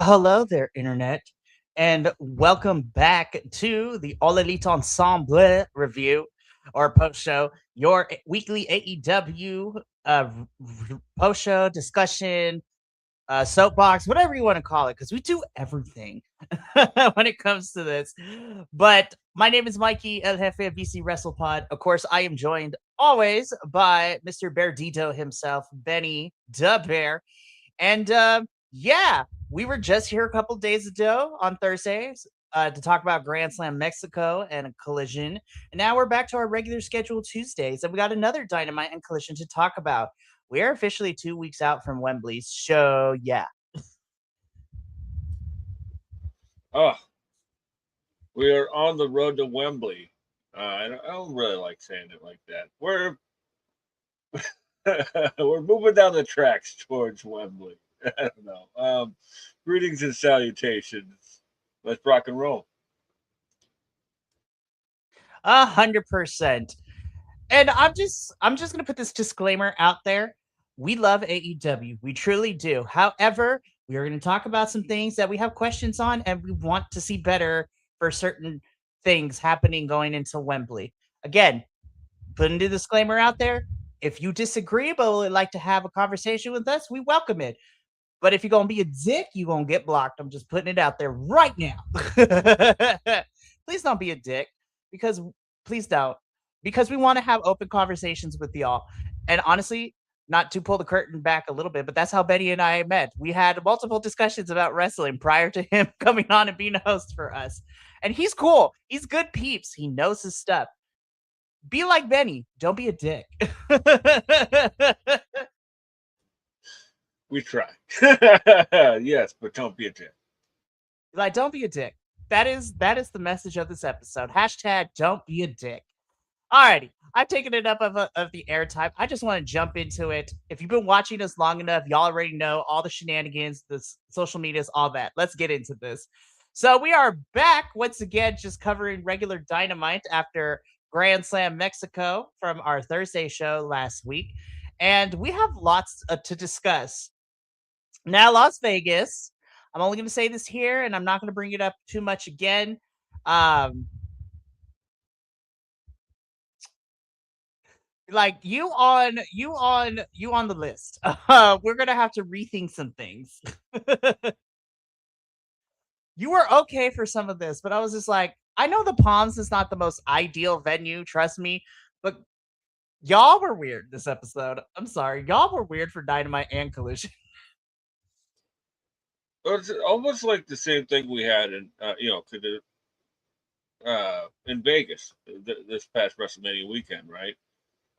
Hello there, Internet, and welcome back to the All Elite Ensemble review or post show, your weekly AEW post show discussion, soapbox, whatever you want to call it, because we do everything when it comes to this. But my name is Mikey El Jefe of BC Wrestle Pod. Of course, I am joined always by Mr. Beardito himself, Benny the Bear. And yeah, we were just here a couple days ago on Thursdays to talk about Grand Slam Mexico and a Collision. And now we're back to our regular schedule Tuesdays, and we got another Dynamite and Collision to talk about. We are officially 2 weeks out from Wembley's show. Yeah. Oh, we are on the road to Wembley. I don't really like saying it like that. We're moving down the tracks towards Wembley. I don't know. Greetings and salutations. Let's rock and roll. 100%. And I'm just gonna put this disclaimer out there. We love AEW. We truly do. However, we are going to talk about some things that we have questions on and we want to see better for certain things happening going into Wembley. Again, putting the disclaimer out there. If you disagree but would like to have a conversation with us, we welcome it. But if you're gonna be a dick, you're gonna get blocked. I'm just putting it out there right now. Please don't be a dick because please don't. Because we want to have open conversations with y'all. And honestly, not to pull the curtain back a little bit, but that's how Betty and I met. We had multiple discussions about wrestling prior to him coming on and being a host for us. And he's cool. He's good peeps. He knows his stuff. Be like Benny. Don't be a dick. We try. Yes, but don't be a dick. Like, don't be a dick. That is the message of this episode. Hashtag don't be a dick. Alrighty, I've taken enough of the airtime. I just want to jump into it. If you've been watching us long enough, y'all already know all the shenanigans, the social medias, all that. Let's get into this. So we are back once again, just covering regular Dynamite after Grand Slam Mexico from our Thursday show last week, and we have lots to discuss. Now, Las Vegas. I'm only going to say this here, and I'm not going to bring it up too much again. Um, like you on the list. We're gonna have to rethink some things. You were okay for some of this, but I was just like, I know the Palms is not the most ideal venue, trust me, but y'all were weird this episode. I'm sorry, y'all were weird for Dynamite and Collision. It's almost like the same thing we had in Vegas this past WrestleMania weekend, right?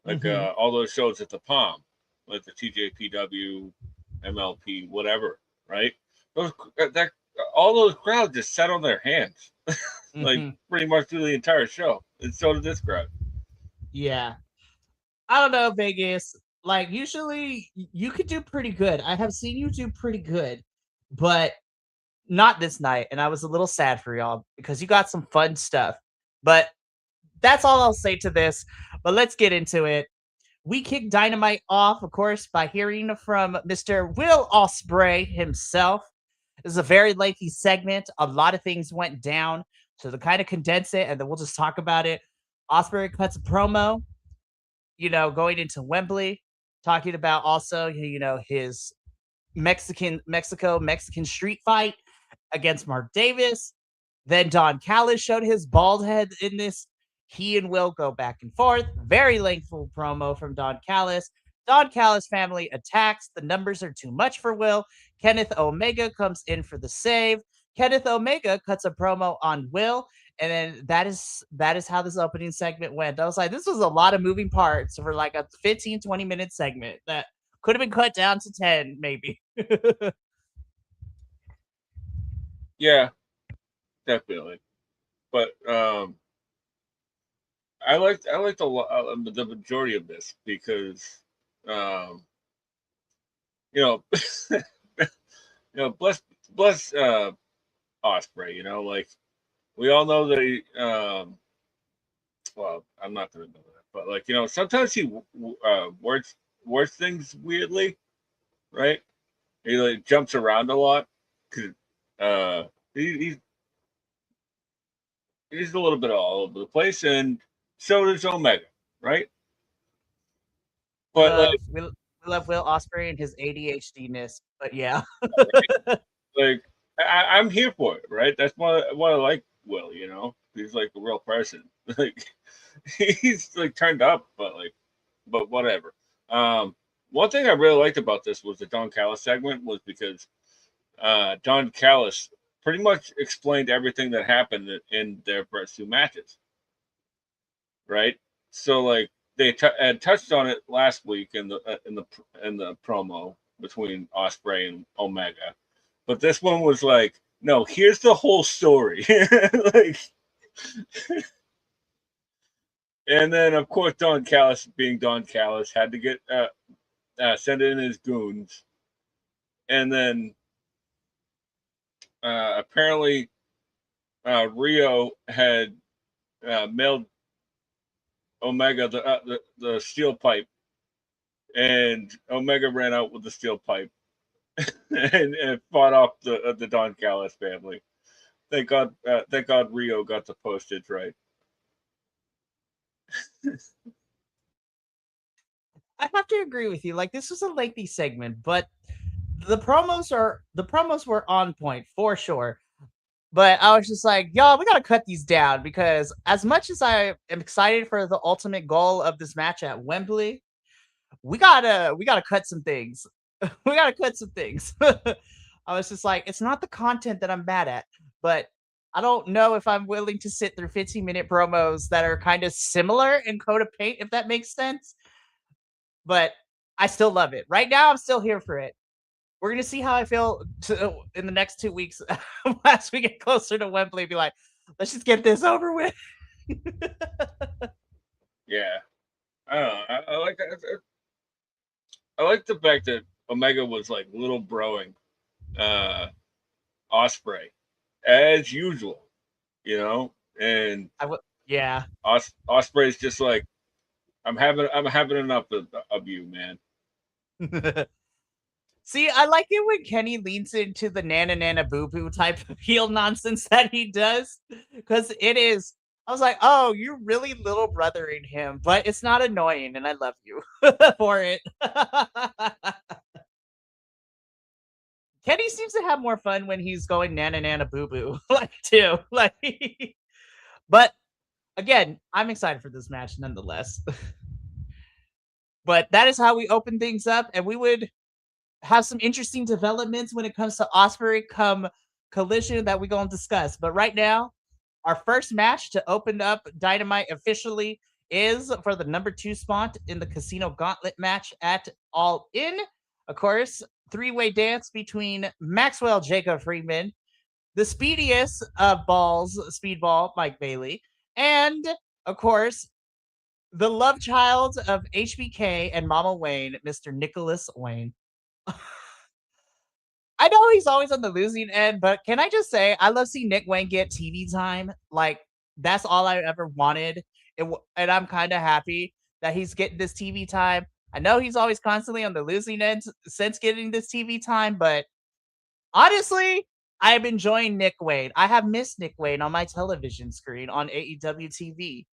Like Hmm. all those shows at the Palm, like the TJPW, MLP, whatever, right? Those that all those crowds just sat on their hands, like Hmm. pretty much through the entire show, and so did this crowd. Yeah, I don't know, Vegas. Like usually, you could do pretty good. I have seen you do pretty good, but not this night, and I was a little sad for y'all because you got some fun stuff. But that's all I'll say to this. But let's get into it. We kick Dynamite off, of course, by hearing from Mr. Will Ospreay himself. This is a very lengthy segment. A lot of things went down. So to kind of condense it, and then we'll just talk about it. Ospreay cuts a promo, going into Wembley, talking about also, his Mexican street fight against Mark Davis. Then Don Callis showed his bald head in this. He and Will go back and forth. Very lengthful promo from Don Callis. Don Callis family attacks. The numbers are too much for Will. Kenneth Omega comes in for the save. Kenneth Omega cuts a promo on Will. And then that is how this opening segment went. I was like, this was a lot of moving parts for like a 15, 20-minute segment that could have been cut down to 10, maybe. Yeah, definitely. But I liked the majority of this because um, you know bless Osprey. Like we all know that well, I'm not going to know that, but like sometimes he words things weirdly, right? He like jumps around a lot because He's a little bit all over the place, and so does Omega, right? We But love we, we love Will Ospreay and his ADHD-ness, but yeah. like I'm here for it, right? That's what I like Will, you know. He's like a real person. Like he's like turned up, but whatever. One thing I really liked about this was the Don Callis segment was because Don Callis pretty much explained everything that happened in their first two matches, right? So like they had touched on it last week in the promo between Osprey and Omega, but this one was like, no, here's the whole story, like, and then of course Don Callis, being Don Callis, had to get send in his goons, and then apparently Rio had mailed Omega the steel pipe, and Omega ran out with the steel pipe and fought off the Don Callis family. Thank God Rio got the postage right. I have to agree with you. Like, this was a lengthy segment, but the promos were on point for sure. But I was just like, y'all, we gotta cut these down because as much as I am excited for the ultimate goal of this match at Wembley, we gotta cut some things. We gotta cut some things. I was just like, it's not the content that I'm mad at, but I don't know if I'm willing to sit through 15-minute promos that are kind of similar in coat of paint, if that makes sense. But I still love it. Right now, I'm still here for it. We're gonna see how I feel in the next 2 weeks as we get closer to Wembley. Be like, let's just get this over with. Yeah, I don't know. I like that. I like the fact that Omega was like little broing uh, Osprey as usual, you know, and Yeah. Osprey's just like, I'm having enough of you, man. See, I like it when Kenny leans into the nana nana boo boo type of heel nonsense that he does. Because it is, I was like, oh, you're really little brothering him, but it's not annoying, and I love you for it. Kenny seems to have more fun when he's going nana nana boo boo, like, too. Like, but again, I'm excited for this match nonetheless. But that is how we open things up, and we would have some interesting developments when it comes to Osprey come Collision that we're going to discuss. But right now, our first match to open up Dynamite officially is for the number 2 spot in the Casino Gauntlet match at All In. Of course, three-way dance between Maxwell Jacob Freeman, the speediest of balls, Speedball Mike Bailey, and of course, the love child of HBK and Mama Wayne, Mr. Nicholas Wayne. I know he's always on the losing end, but can I just say I love seeing Nick Wayne get TV time. Like, that's all I ever wanted, and I'm kind of happy that he's getting this TV time. I know he's always constantly on the losing end since getting this TV time, but honestly, I'm enjoying Nick Wayne. I have missed Nick Wayne on my television screen on AEW TV.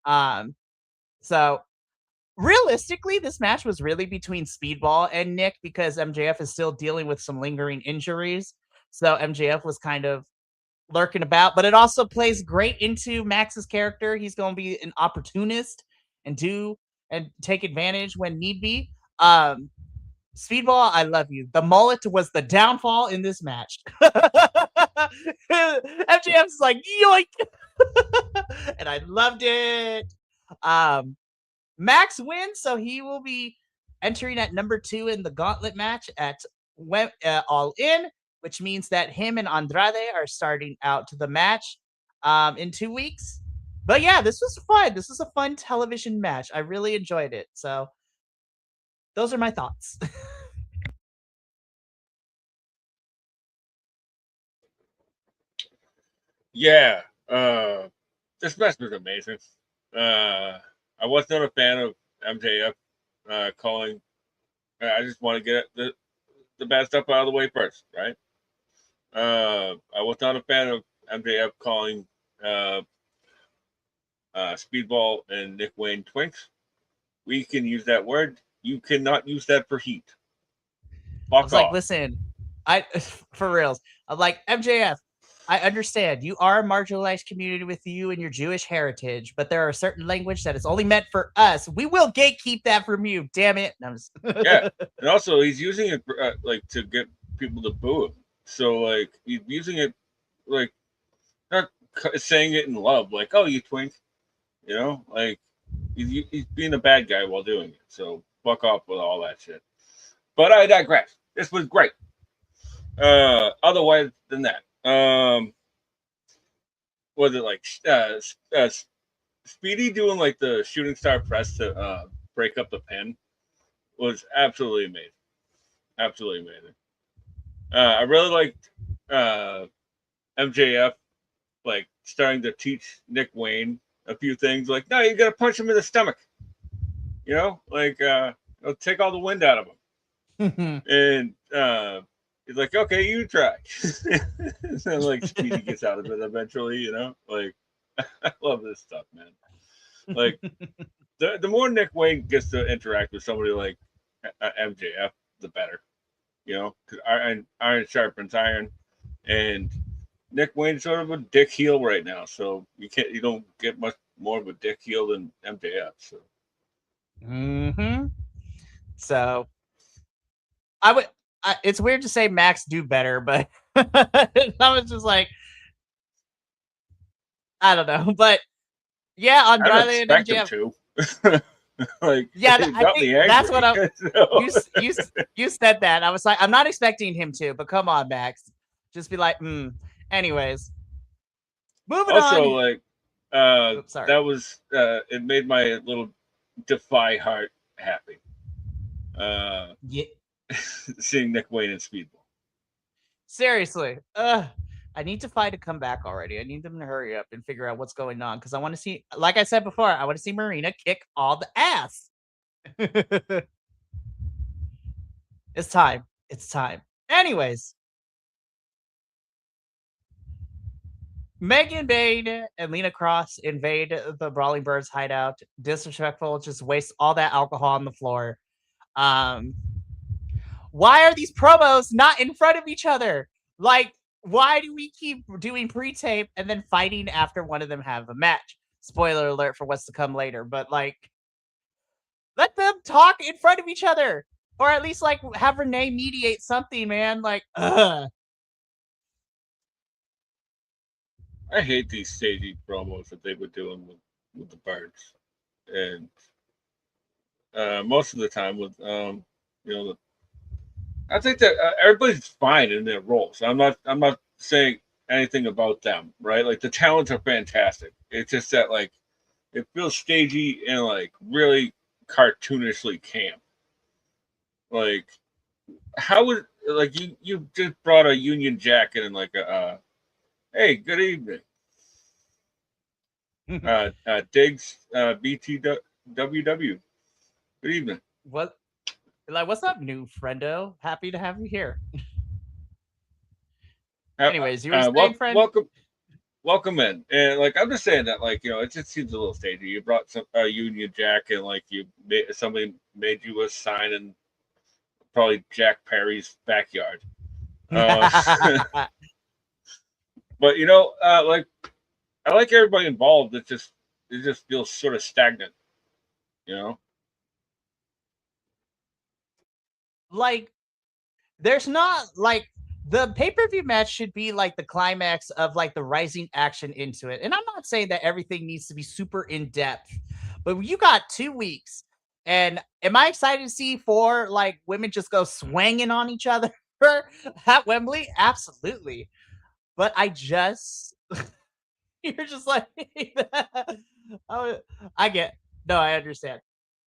Um, so realistically, this match was really between Speedball and Nick because MJF is still dealing with some lingering injuries. So MJF was kind of lurking about, but it also plays great into Max's character. He's going to be an opportunist and take advantage when need be. Speedball, I love you. The mullet was the downfall in this match. MJF's like, yoink. And I loved it. Max wins, so he will be entering at number 2 in the gauntlet match at All In, which means that him and Andrade are starting out the match in 2 weeks. But yeah, this was fun. This was a fun television match. I really enjoyed it. So those are my thoughts. Yeah, this match was amazing. I was not a fan of MJF calling. I just want to get the bad stuff out of the way first, right? I was not a fan of MJF calling uh, Speedball and Nick Wayne twinks. We can use that word. You cannot use that for heat. I Fuck was like, off. listen, I for reals. I'm like, MJF, I understand you are a marginalized community with you and your Jewish heritage, but there are certain language that is only meant for us. We will gatekeep that from you. Damn it. And Yeah, and also he's using it like to get people to boo him. So like he's using it like not saying it in love, like "oh you twink," like he's being a bad guy while doing it. So fuck off with all that shit. But I digress. This was great. Otherwise than that, was it like Speedy doing like the shooting star press to break up the pin was absolutely amazing. Absolutely amazing. I really liked MJF like starting to teach Nick Wayne a few things. Like, no, you got to punch him in the stomach. Like it'll take all the wind out of him. And he's like, okay, you try. And like Speedy gets out of it eventually. Like I love this stuff, man. Like the more Nick Wayne gets to interact with somebody like MJF, the better. Because iron sharpens iron, and Nick Wayne's sort of a dick heel right now, so you don't get much more of a dick heel than MJF. So. So I would. It's weird to say Max do better, but I was just like, I don't know, but yeah, I don't Andrade and expect him MJF. to. Like, Yeah, it I got think me angry. that's what I. So. You said that. I was like, I'm not expecting him to, but come on, Max, just be like, Anyways, moving Also, on. like, Oops, sorry. that was it made my little Defy heart happy. Yeah, Seeing Nick Wayne in Speedball. seriously. I need Defy to come back already. I need them to hurry up and figure out what's going on because I want to see, like I said before, I want to see Marina kick all the ass. It's time. It's time. Anyways, Megan Bain and Lena Cross invade the Brawling Birds hideout. Disrespectful, just waste all that alcohol on the floor. Um, why are these promos not in front of each other? Like, why do we keep doing pre-tape and then fighting after one of them have a match? Spoiler alert for what's to come later, but like, let them talk in front of each other, or at least like have Renee mediate something, man. Like, ugh. I hate these stagey promos that they were doing with the Birds, and most of the time with I think that everybody's fine in their roles. I'm not saying anything about them, right? Like the talents are fantastic. It's just that like it feels stagey and like really cartoonishly camp. Like how would like you just brought a Union Jack in and like a hey, good evening. Diggs BTWW. Good evening. What? Like, what's up, new friendo? Happy to have you here. Anyways, you were saying, friend? Welcome in. And like I'm just saying that like it just seems a little stagey. You brought some Union Jack and like somebody made you a sign in probably Jack Perry's backyard. But like I like everybody involved. It just feels sort of stagnant. You know. Like, there's not like the pay-per-view match should be like the climax of like the rising action into it. And I'm not saying that everything needs to be super in depth, but you got 2 weeks. And am I excited to see four like women just go swinging on each other at Wembley? Absolutely. But I just you're just like oh, I get no, I understand.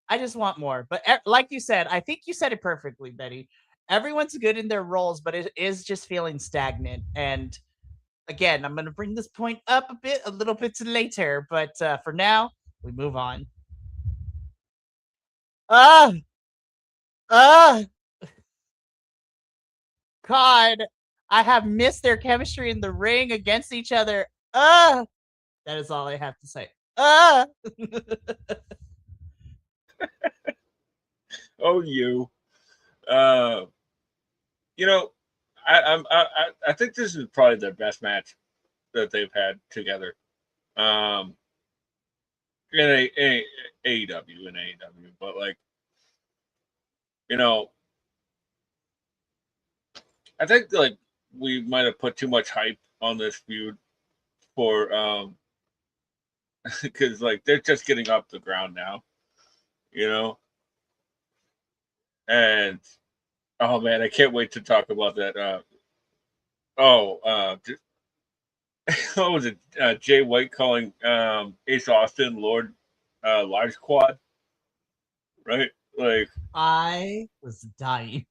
I just want more. But like you said, I think you said it perfectly, Betty. Everyone's good in their roles, but it is just feeling stagnant. And again, I'm going to bring this point up a little bit later. But for now, we move on. Ah, ah, God. I have missed their chemistry in the ring against each other. That is all I have to say. Oh, you. Uh, you know, I think this is probably their best match that they've had together. Um, in AEW and AEW, but like, you know, I think like we might have put too much hype on this feud for because like they're just getting off the ground now, you know, and oh man, I can't wait to talk about that. Oh, what was it? Jay White calling Ace Austin Lord Large Quad, right? Like I was dying.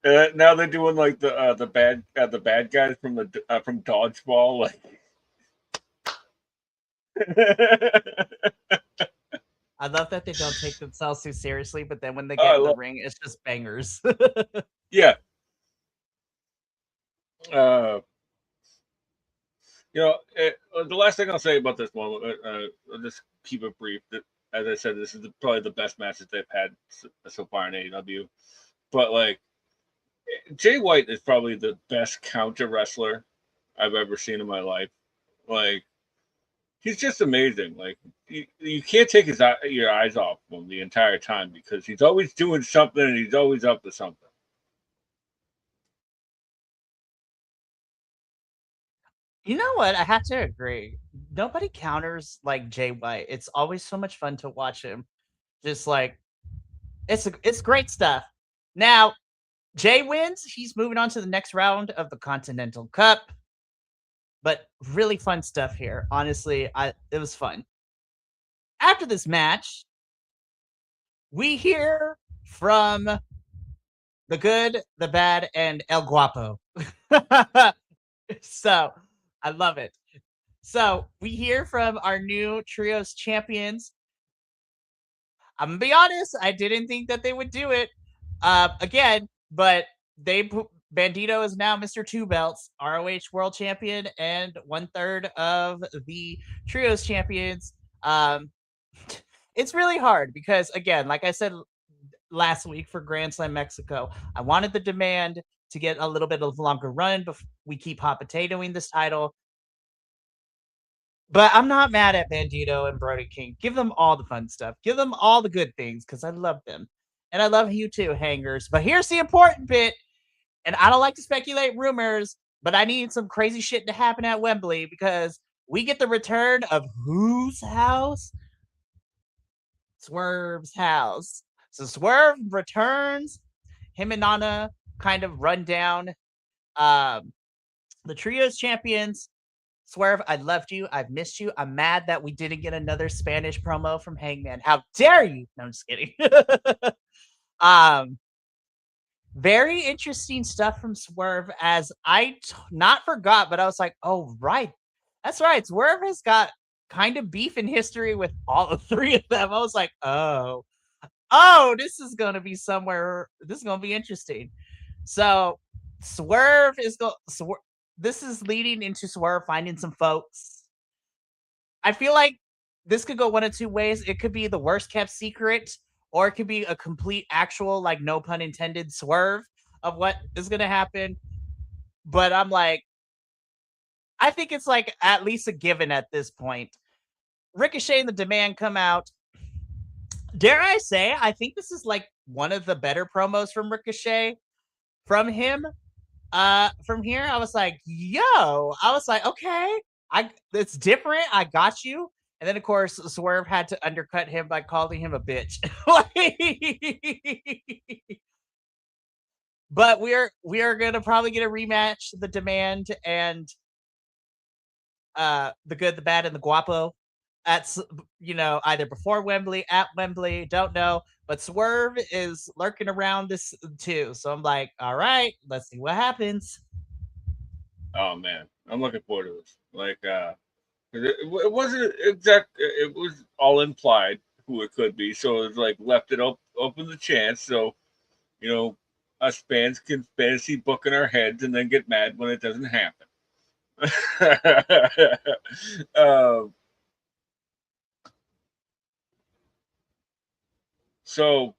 now they're doing like the bad guys from Dodgeball, like. I love that they don't take themselves too seriously, but then when they Oh, get I in the love, ring, it's just bangers. yeah. Uh, the last thing I'll say about this one, I'll just keep it brief. That, as I said, this is probably the best match that they've had so far in AEW. But like, Jay White is probably the best counter wrestler I've ever seen in my life. Like, he's just amazing. Like, you can't take your eyes off him the entire time because he's always doing something and he's always up to something. You know what? I have to agree. Nobody counters like Jay White. It's always so much fun to watch him. Just like it's great stuff. Now, Jay wins. He's moving on to the next round of the Continental Cup. But really fun stuff here. Honestly, it was fun. After this match, we hear from the good, the bad, and El Guapo. So I love it. So we hear from our new trios champions. I'm gonna be honest, I didn't think that they would do it again, but Bandito is now Mr. Two Belts, ROH World Champion, and 1/3 of the trios champions. Um, it's really hard because, again, like I said last week for Grand Slam Mexico, I wanted the demand to get a little bit of longer run before we keep hot potatoing this title. But I'm not mad at Bandito and Brody King. Give them all the fun stuff. Give them all the good things because I love them. And I love you too, hangers. But here's the important bit. And I don't like to speculate rumors, but I need some crazy shit to happen at Wembley because we get the return of whose house? Swerve's house. So Swerve returns. Him and Nana kind of run down the trios champions. Swerve, I loved you. I've missed you. I'm mad that we didn't get another Spanish promo from Hangman. How dare you? No, I'm just kidding. um, very interesting stuff from Swerve as not forgot, but I was like, oh, right. That's right. Swerve has got kind of beef in history with all three of them. I was like, this is going to be somewhere. This is going to be interesting. So Swerve is going. This is leading into Swerve finding some folks. I feel like this could go one of two ways. It could be the worst kept secret, or it could be a complete actual, like, no pun intended, swerve of what is going to happen. But I'm like, I think it's like at least a given at this point. Ricochet and the Demand come out. Dare I say, I think this is like one of the better promos from Ricochet from him. From here, I was like, okay, it's different. I got you. And then of course Swerve had to undercut him by calling him a bitch. But we are gonna probably get a rematch, the Demand and the Good, the Bad, and the Guapo at either before Wembley, at Wembley, don't know. But Swerve is lurking around this too. So I'm like, all right, let's see what happens. Oh man, I'm looking forward to this. Like, it wasn't exact. It was all implied who it could be, so it was like left it open the chance. So, you know, us fans can fantasy book in our heads and then get mad when it doesn't happen. um, so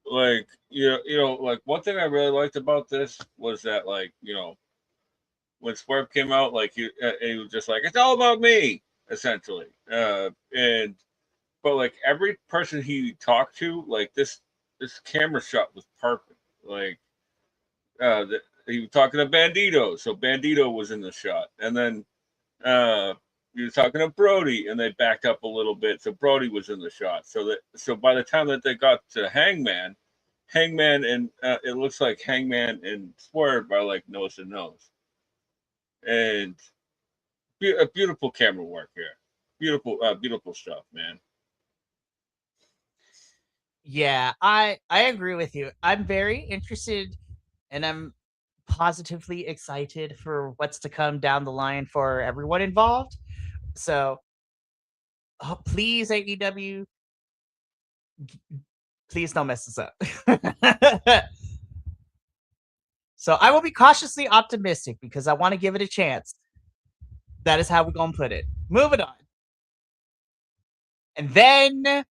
like like one thing I really liked about this was that like when Swerve came out, like he was just like it's all about me essentially, and but like every person he talked to, like this camera shot was perfect. Like he was talking to Bandito, so Bandito was in the shot, and then uh, he was talking to Brody, and they backed up a little bit, so Brody was in the shot. So by the time that they got to Hangman, Hangman and it looks like Hangman and Swerve are like nose to nose, and a beautiful camera work here, beautiful stuff, man. Yeah, I agree with you. I'm very interested and I'm positively excited for what's to come down the line for everyone involved. So, please AEW, please don't mess this up. So, I will be cautiously optimistic because I want to give it a chance. That is how we're going to put it. Moving on. And then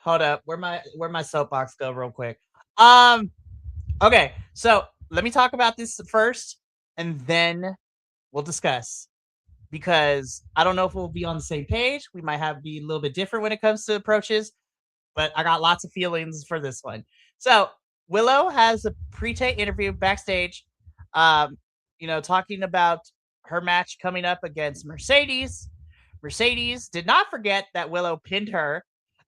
hold up, where my soapbox go real quick. Okay, so let me talk about this first, and then we'll discuss because I don't know if we'll be on the same page. We might have be a little bit different when it comes to approaches, but I got lots of feelings for this one. So Willow has a pre-tape interview backstage, talking about her match coming up against Mercedes. Mercedes did not forget that Willow pinned her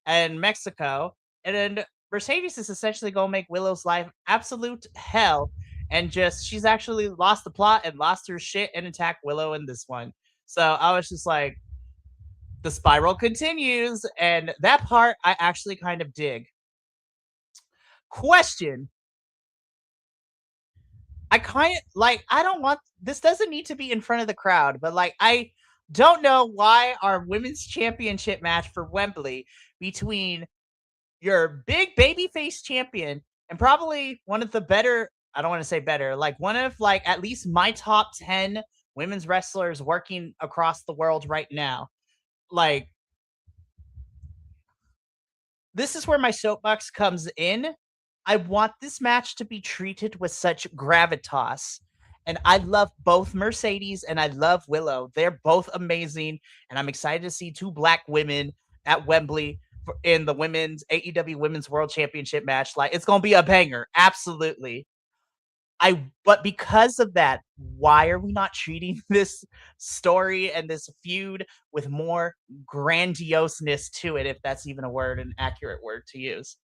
in Mexico, and then Mercedes is essentially going to make Willow's life absolute hell. And just she's actually lost the plot and lost her shit and attacked Willow in this one. So I was just like, the spiral continues, and that part I actually kind of dig. Question. I kind of like, I don't want this doesn't need to be in front of the crowd, but like I don't know why our women's championship match for Wembley between your big babyface champion and probably one of the better, I don't want to say better, like one of like at least my top 10 women's wrestlers working across the world right now. Like, this is where my soapbox comes in. I want this match to be treated with such gravitas. And I love both Mercedes and I love Willow. They're both amazing. And I'm excited to see two black women at Wembley in the women's AEW Women's World Championship match. Like, it's going to be a banger. Absolutely. But because of that, why are we not treating this story and this feud with more grandioseness to it, if that's even a word, an accurate word to use?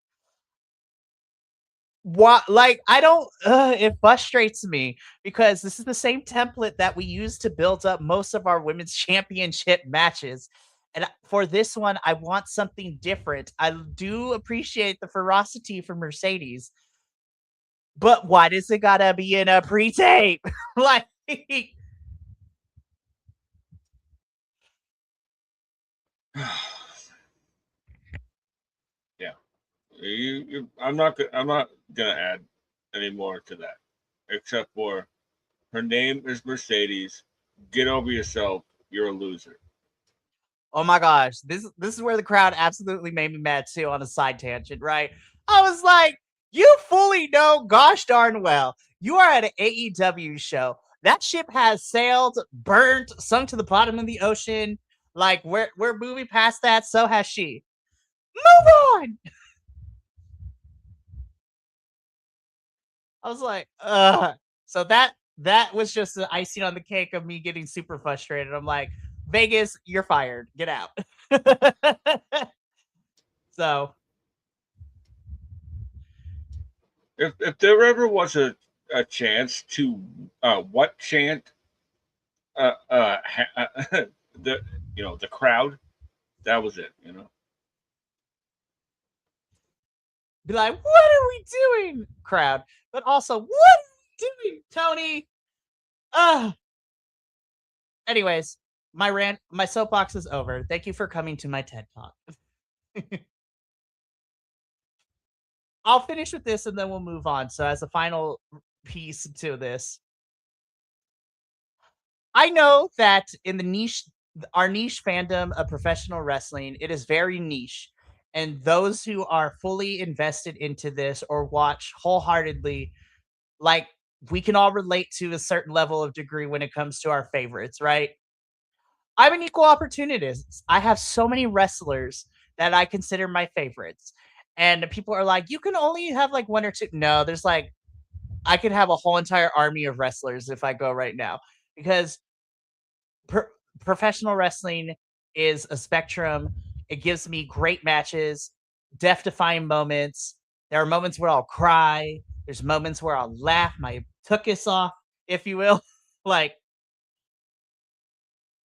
What, like, I don't it frustrates me because this is the same template that we use to build up most of our women's championship matches. And for this one, I want something different. I do appreciate the ferocity from Mercedes, but why does it gotta be in a pre-tape? Like, Yeah, I'm not gonna add any more to that, except for her name is Mercedes. Get over yourself. You're a loser. oh my gosh, this is where the crowd absolutely made me mad too on a side tangent, right? I was like, you fully know, gosh darn well, you are at an AEW show. That ship has sailed, burnt, sunk to the bottom of the ocean. Like, we're moving past that, so has she. Move on. I was like, so that was just the icing on the cake of me getting super frustrated. I'm like, Vegas, you're fired. Get out. So If there ever was a chance to what chant the the crowd, that was it. be like, what are we doing, crowd? But also, what are we doing, Tony? Anyways, my soapbox is over. Thank you for coming to my TED Talk. I'll finish with this and then we'll move on. So as a final piece to this, I know that in the niche, our niche fandom of professional wrestling, it is very niche. And those who are fully invested into this or watch wholeheartedly, like we can all relate to a certain level of degree when it comes to our favorites, right? I'm an equal opportunist. I have so many wrestlers that I consider my favorites. And people are like, you can only have like one or two. No, there's like, I could have a whole entire army of wrestlers if I go right now because pro- professional wrestling is a spectrum. It gives me great matches, death defying moments. There are moments where I'll cry. There's moments where I'll laugh my tuchus off, if you will. like,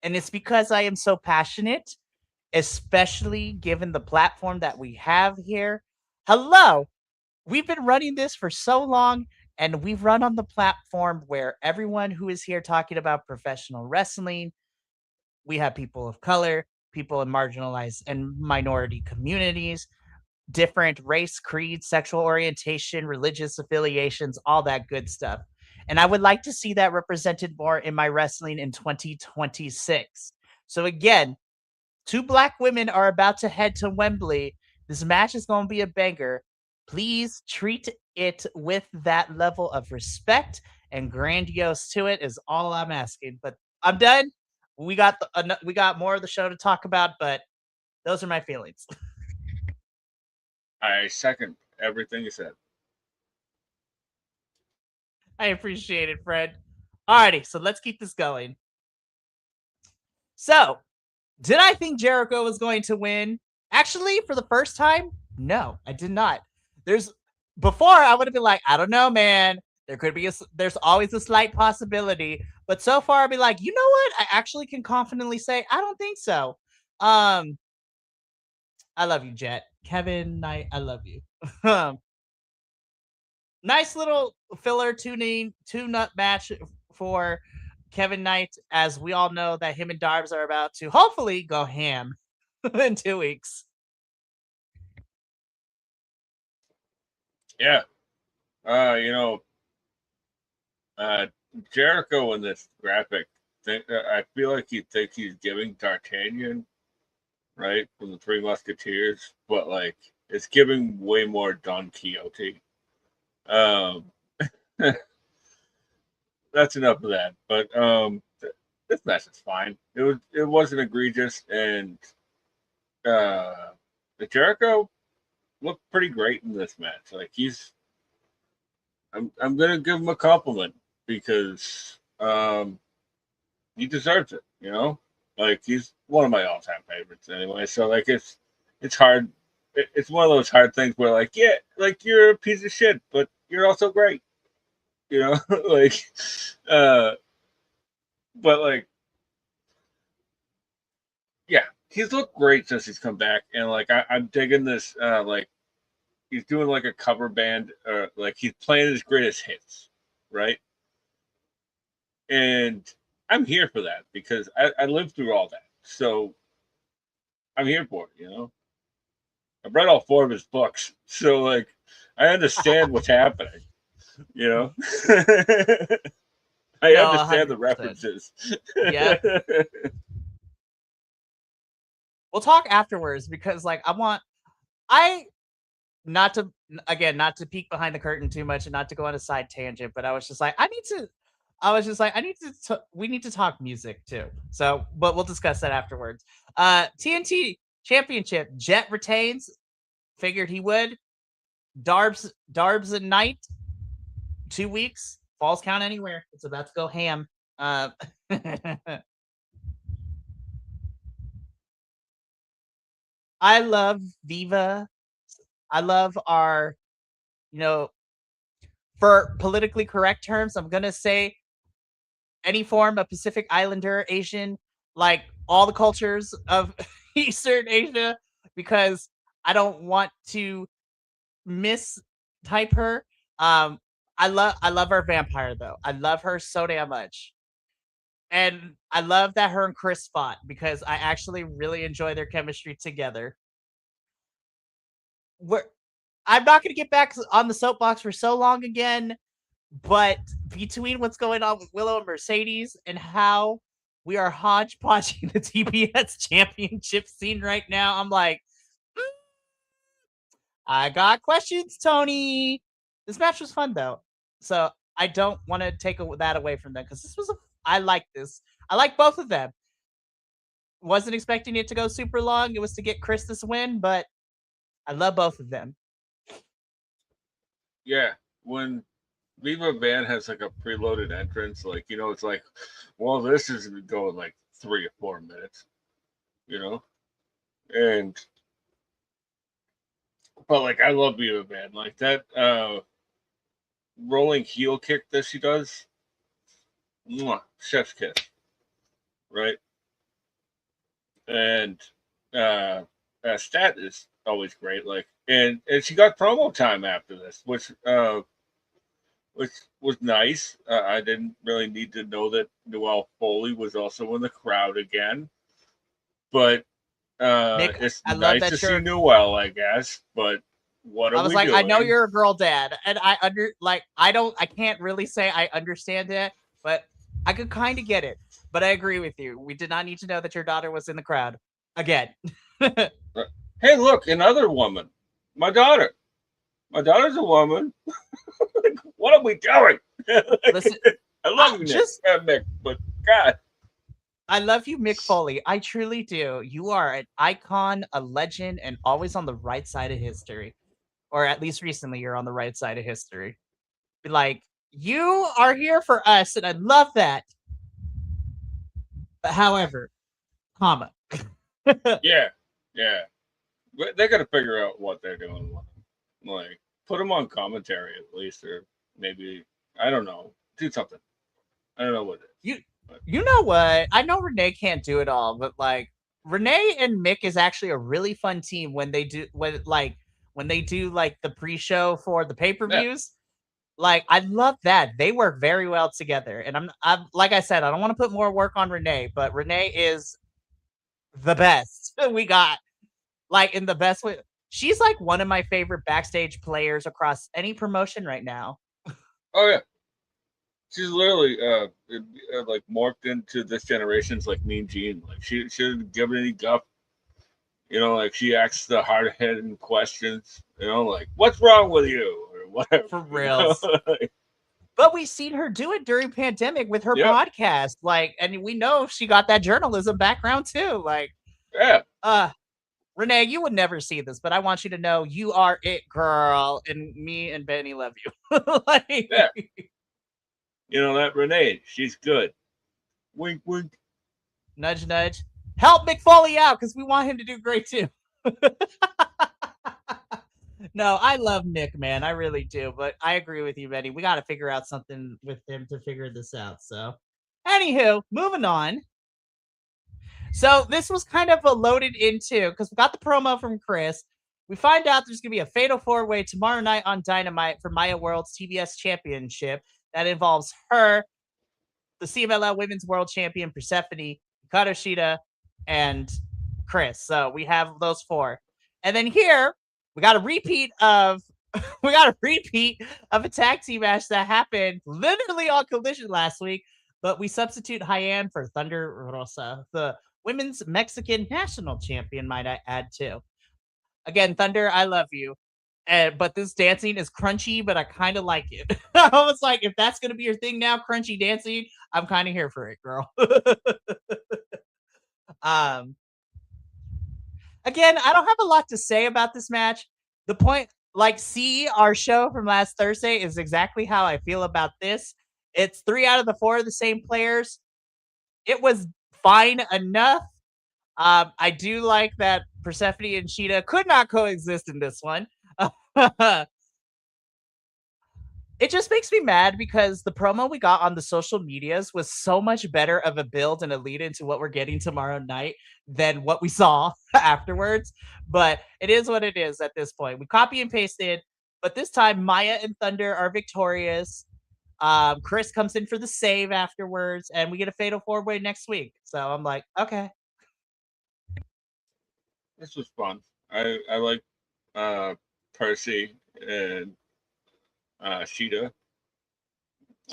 and it's because I am so passionate, especially given the platform that we have here. Hello, we've been running this for so long, and we've run on the platform where everyone who is here talking about professional wrestling, we have people of color, people in marginalized and minority communities, different race, creed, sexual orientation, religious affiliations, all that good stuff. And I would like to see that represented more in my wrestling in 2026. So again, two black women are about to head to Wembley. This match is going to be a banger. Please treat it with that level of respect and grandiose to it is all I'm asking. But I'm done. We got more of the show to talk about, but those are my feelings. I second everything you said. I appreciate it, Fred. Alrighty, so let's keep this going. So, did I think Jericho was going to win? Actually, for the first time, no, I did not. There's before I would have been like, I don't know, man. There's always a slight possibility, but so far I'd be like, you know what? I actually can confidently say I don't think so. Um, I love you, Jet. Kevin Knight, I love you. Nice little filler tune-up match for Kevin Knight, as we all know that him and Darbs are about to hopefully go ham in 2 weeks. Yeah. You know, Jericho in this graphic, I feel like you think he's giving D'Artagnan, right, from the Three Musketeers, but like it's giving way more Don Quixote. Um, that's enough of that. But this match is fine. It wasn't egregious, and uh, the Jericho looked pretty great in this match. Like I'm gonna give him a compliment because he deserves it. You know, like he's one of my all time favorites anyway. So like it's hard. It's one of those hard things where like yeah, like you're a piece of shit, but you're also great. You know, like uh, but like yeah, he's looked great since he's come back, and like I'm digging this. Like he's doing like a cover band, or like he's playing his greatest hits, right? And I'm here for that because I lived through all that, so I'm here for it. You know, I've read all four of his books, so like I understand what's happening. You know, I No, understand the 100%. references. Yep. We'll talk afterwards because like I not to again not to peek behind the curtain too much and not to go on a side tangent, but I was just like I need to we need to talk music too. So, but we'll discuss that afterwards. TNT Championship, Jet retains. Figured he would. Darbs and Knight, 2 weeks. Falls count anywhere. It's about to go ham. I love Viva. I love our, you know, for politically correct terms, I'm gonna say any form of Pacific Islander, Asian, like all the cultures of Eastern Asia, because I don't want to mistype her. Um, I love our vampire though. I love her so damn much. And I love that her and Chris fought because I actually really enjoy their chemistry together. We're I'm not going to get back on the soapbox for so long again, but between what's going on with Willow and Mercedes and how we are hodgepodging the TBS championship scene right now, I'm like, I got questions, Tony. This match was fun though, so I don't want to take that away from them because this was I like this. I like both of them. Wasn't expecting it to go super long. It was to get Chris this win, but I love both of them. Yeah, when Viva Van has like a preloaded entrance, like it's like, well, this is gonna go in like 3 or 4 minutes, and but like I love Viva Van, like that rolling heel kick that she does, chef's kiss, right? And Stat is always great, like, and she got promo time after this, which was nice. I didn't really need to know that Noelle Foley was also in the crowd again, but Nick, it's I love nice that to see Noelle, I guess. But what I are was we like, doing? I know you're a girl dad, and I can't really say I understand it, but I could kind of get it. But I agree with you. We did not need to know that your daughter was in the crowd again. Hey, look, another woman. My daughter. My daughter's a woman. What are we doing? Listen, I love you, Mick, but God. I love you, Mick Foley. I truly do. You are an icon, a legend, and always on the right side of history. Or at least recently, you're on the right side of history. Like, you are here for us, and I love that. But however, comma. Yeah. They got to figure out what they're doing. Like, put them on commentary at least, or maybe, I don't know, do something. I don't know what it is. You know what? I know Renee can't do it all, but like Renee and Mick is actually a really fun team when they do like the pre-show for the pay-per-views. Yeah. Like I love that. They work very well together. And I'm like I said, I don't want to put more work on Renee, but Renee is the best we got. Like in the best way. She's like one of my favorite backstage players across any promotion right now. Oh yeah. She's literally like morphed into this generation's like Mean Gene. Like she didn't give any guff. Like she asks the hard headed questions. Like what's wrong with you or whatever. For real. But we've seen her do it during pandemic with her podcast. Like, and we know she got that journalism background too. Like, yeah. Renee, you would never see this, but I want you to know you are it, girl, and me and Benny love you. Like, yeah. That Renee, she's good. Wink, wink. Nudge, nudge. Help Mick Foley out because we want him to do great too. No, I love Mick, man. I really do. But I agree with you, Benny. We got to figure out something with him to figure this out. So, anywho, moving on. So this was kind of a loaded into because we got the promo from Chris. We find out there's going to be a fatal 4-way tomorrow night on Dynamite for Maya World's TBS Championship that involves her, the CMLL Women's World Champion Persephone, Hikaru Shida, and Chris. So we have those four. And then here we got a repeat of a tag team match that happened literally on Collision last week, but we substitute Hyann for Thunder Rosa, the women's Mexican national champion, might I add too. Again, Thunder, I love you. But this dancing is crunchy, but I kind of like it. I was like, if that's going to be your thing now, crunchy dancing, I'm kind of here for it, girl. Again, I don't have a lot to say about this match. The point, our show from last Thursday is exactly how I feel about this. It's 3 out of the 4 of the same players. It was fine enough. I do like that Persephone and Shida could not coexist in this one. It just makes me mad because the promo we got on the social medias was so much better of a build and a lead into what we're getting tomorrow night than what we saw afterwards. But it is what it is at this point. We copy and pasted, but this time Maya and Thunder are victorious. Chris comes in for the save afterwards, and we get a fatal 4-way next week. So I'm like, okay. This was fun. I like Percy and Sheeta.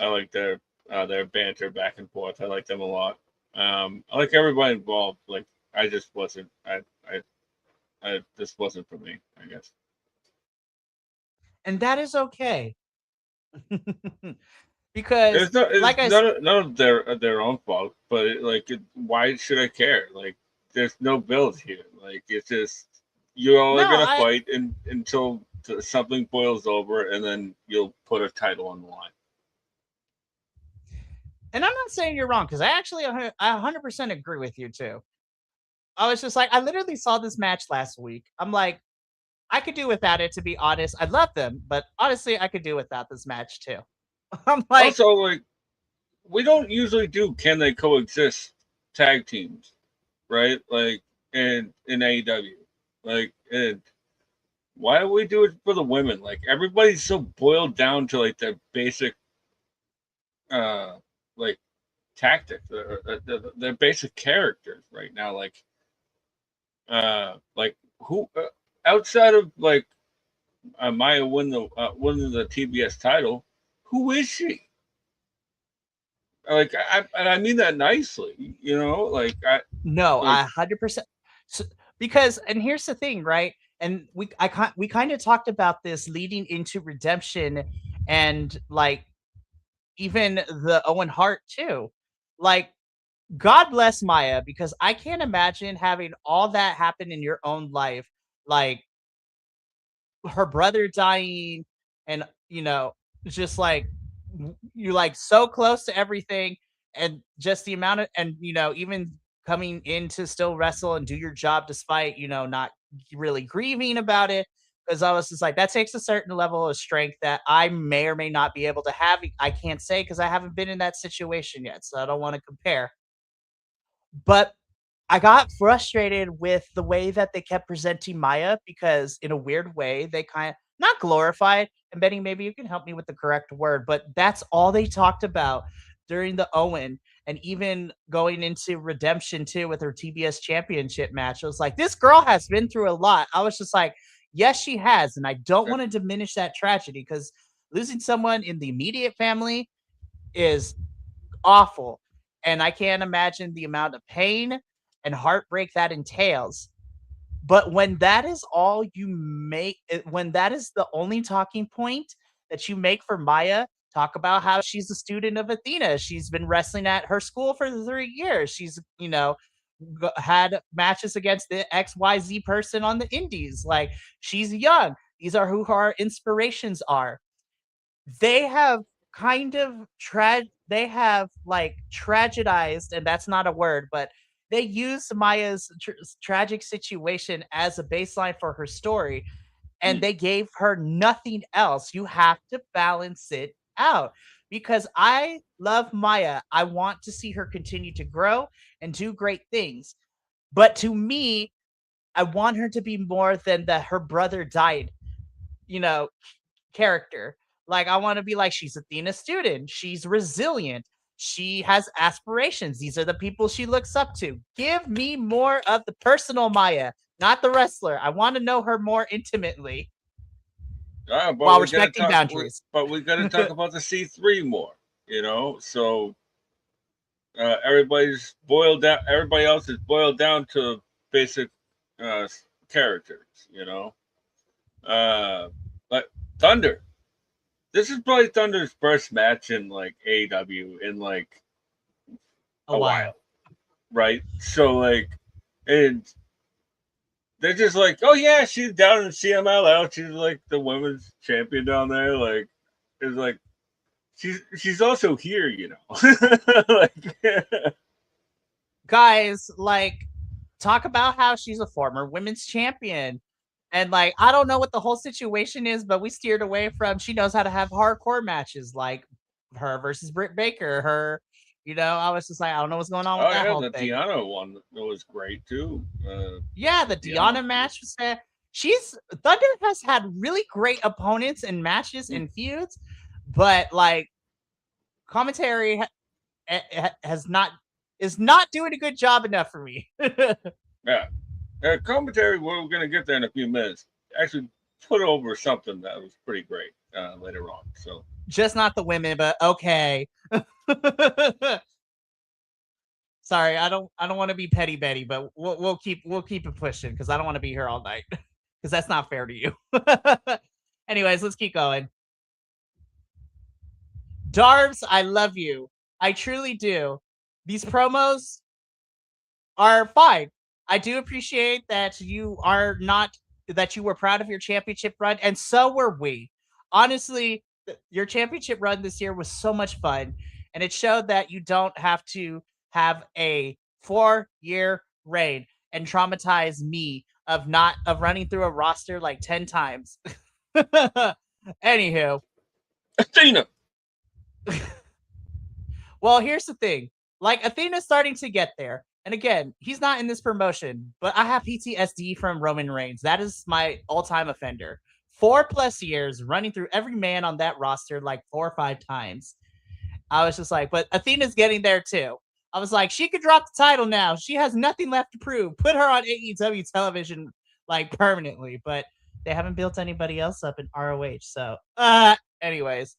I like their banter back and forth. I like them a lot. I like everybody involved. Like I just wasn't. This wasn't for me. I guess. And that is okay. Because, It's like I none of their own fault. But why should I care? Like, there's no build here. Like, it's just you all are no, gonna I fight until something boils over, and then you'll put a title on the line. and I'm not saying you're wrong because I actually 100% agree with you too. I was just like, I literally saw this match last week. I'm like, I could do without it, to be honest. I love them, but honestly, I could do without this match too. I'm like, Also, like, we don't usually do can they coexist tag teams, right? Like, in AEW, like, and why do we do it for the women? Like, everybody's so boiled down to like their basic, uh, like tactics, their basic characters right now. Like who outside of like Maya winning the TBS title, who is she? Like and I mean that nicely, you know. no, Like I 100%. So, because, and here's the thing, right? And we kind of talked about this leading into Redemption, and like even the Owen Hart too. Like, God bless Maya, because I can't imagine having all that happen in your own life. Like, her brother dying, and just like you're like so close to everything, and just the amount of, and even coming in to still wrestle and do your job despite not really grieving about it. Because I was just like, that takes a certain level of strength that I may or may not be able to have. I can't say because I haven't been in that situation yet, so I don't want to compare. But I got frustrated with the way that they kept presenting Maya, because in a weird way, they kind of not glorified, and Benny, maybe you can help me with the correct word, but that's all they talked about during the Owen, and even going into Redemption too with her TBS championship match. I was like, this girl has been through a lot. I was just like, yes, she has. And I don't want to diminish that tragedy, because losing someone in the immediate family is awful. And I can't imagine the amount of pain and heartbreak that entails. But when that is all you make, when that is the only talking point that you make for Maya, talk about how she's a student of Athena. She's been wrestling at her school for 3 years. She's, had matches against the XYZ person on the indies. Like, she's young. These are who her inspirations are. They have kind of they have like tragedized, and that's not a word, but they used Maya's tragic situation as a baseline for her story, and they gave her nothing else. You have to balance it out, because I love Maya. I want to see her continue to grow and do great things. But to me, I want her to be more than the her brother died, you know, character. Like, I want to be like, she's Athena's student. She's resilient. She has aspirations. These are the people she looks up to. Give me more of the personal Maya, not the wrestler. I want to know her more intimately, while respecting boundaries. But we got to talk about the C3 more. You know, so everybody's boiled down. Everybody else is boiled down to basic uh, characters. You know, like Thunder. This is probably Thunder's first match in like AEW in like A a while. while, right? So like, and they're just like, oh yeah, she's down in CMLL. She's like the women's champion down there. Like, it's like she's also here, you know. Like, Guys, like, talk about how she's a former women's champion. And like, I don't know what the whole situation is, but we steered away from, she knows how to have hardcore matches, like her versus Britt Baker. I was just like, I don't know what's going on with oh that yeah, whole the thing. Tiana one was great too. Yeah, the Tiana. Deanna match was there. She's Thunder has had really great opponents in matches and feuds, but like, commentary has not is not doing a good job enough for me. Yeah, commentary. We're gonna get there in a few minutes. Actually, put over something that was pretty great later on. So Just not the women, but okay. Sorry, I don't want to be petty Betty, but we'll keep it pushing because I don't want to be here all night because that's not fair to you. Anyways, let's keep going. Darves, I love you. I truly do. These promos are fine. I do appreciate that you are not that you were proud of your championship run, and so were we. Honestly, your championship run this year was so much fun, and it showed that you don't have to have a 4-year reign and traumatize me of running through a roster like 10 times. Anywho, Athena. well, here's the thing. Like, Athena's starting to get there. And again, he's not in this promotion, but I have PTSD from Roman Reigns. That is my all-time offender. 4+ years running through every man on that roster like 4 or 5 times. I was just like, but Athena's getting there too. I was like, she could drop the title now. She has nothing left to prove. Put her on AEW television like permanently, but they haven't built anybody else up in ROH. So, anyways.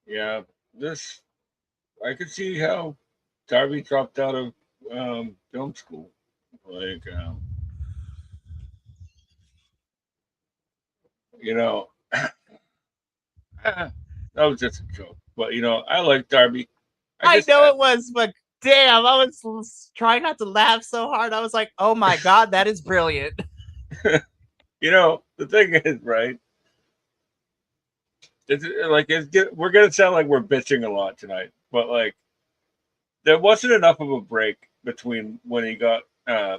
Yeah, this I could see how Darby dropped out of film school. Like, you know, that was just a joke. But I like Darby. I know it was, but damn, I was trying not to laugh so hard. I was like, oh my God, that is brilliant. The thing is, right? We're gonna sound like we're bitching a lot tonight, but like, there wasn't enough of a break between when he got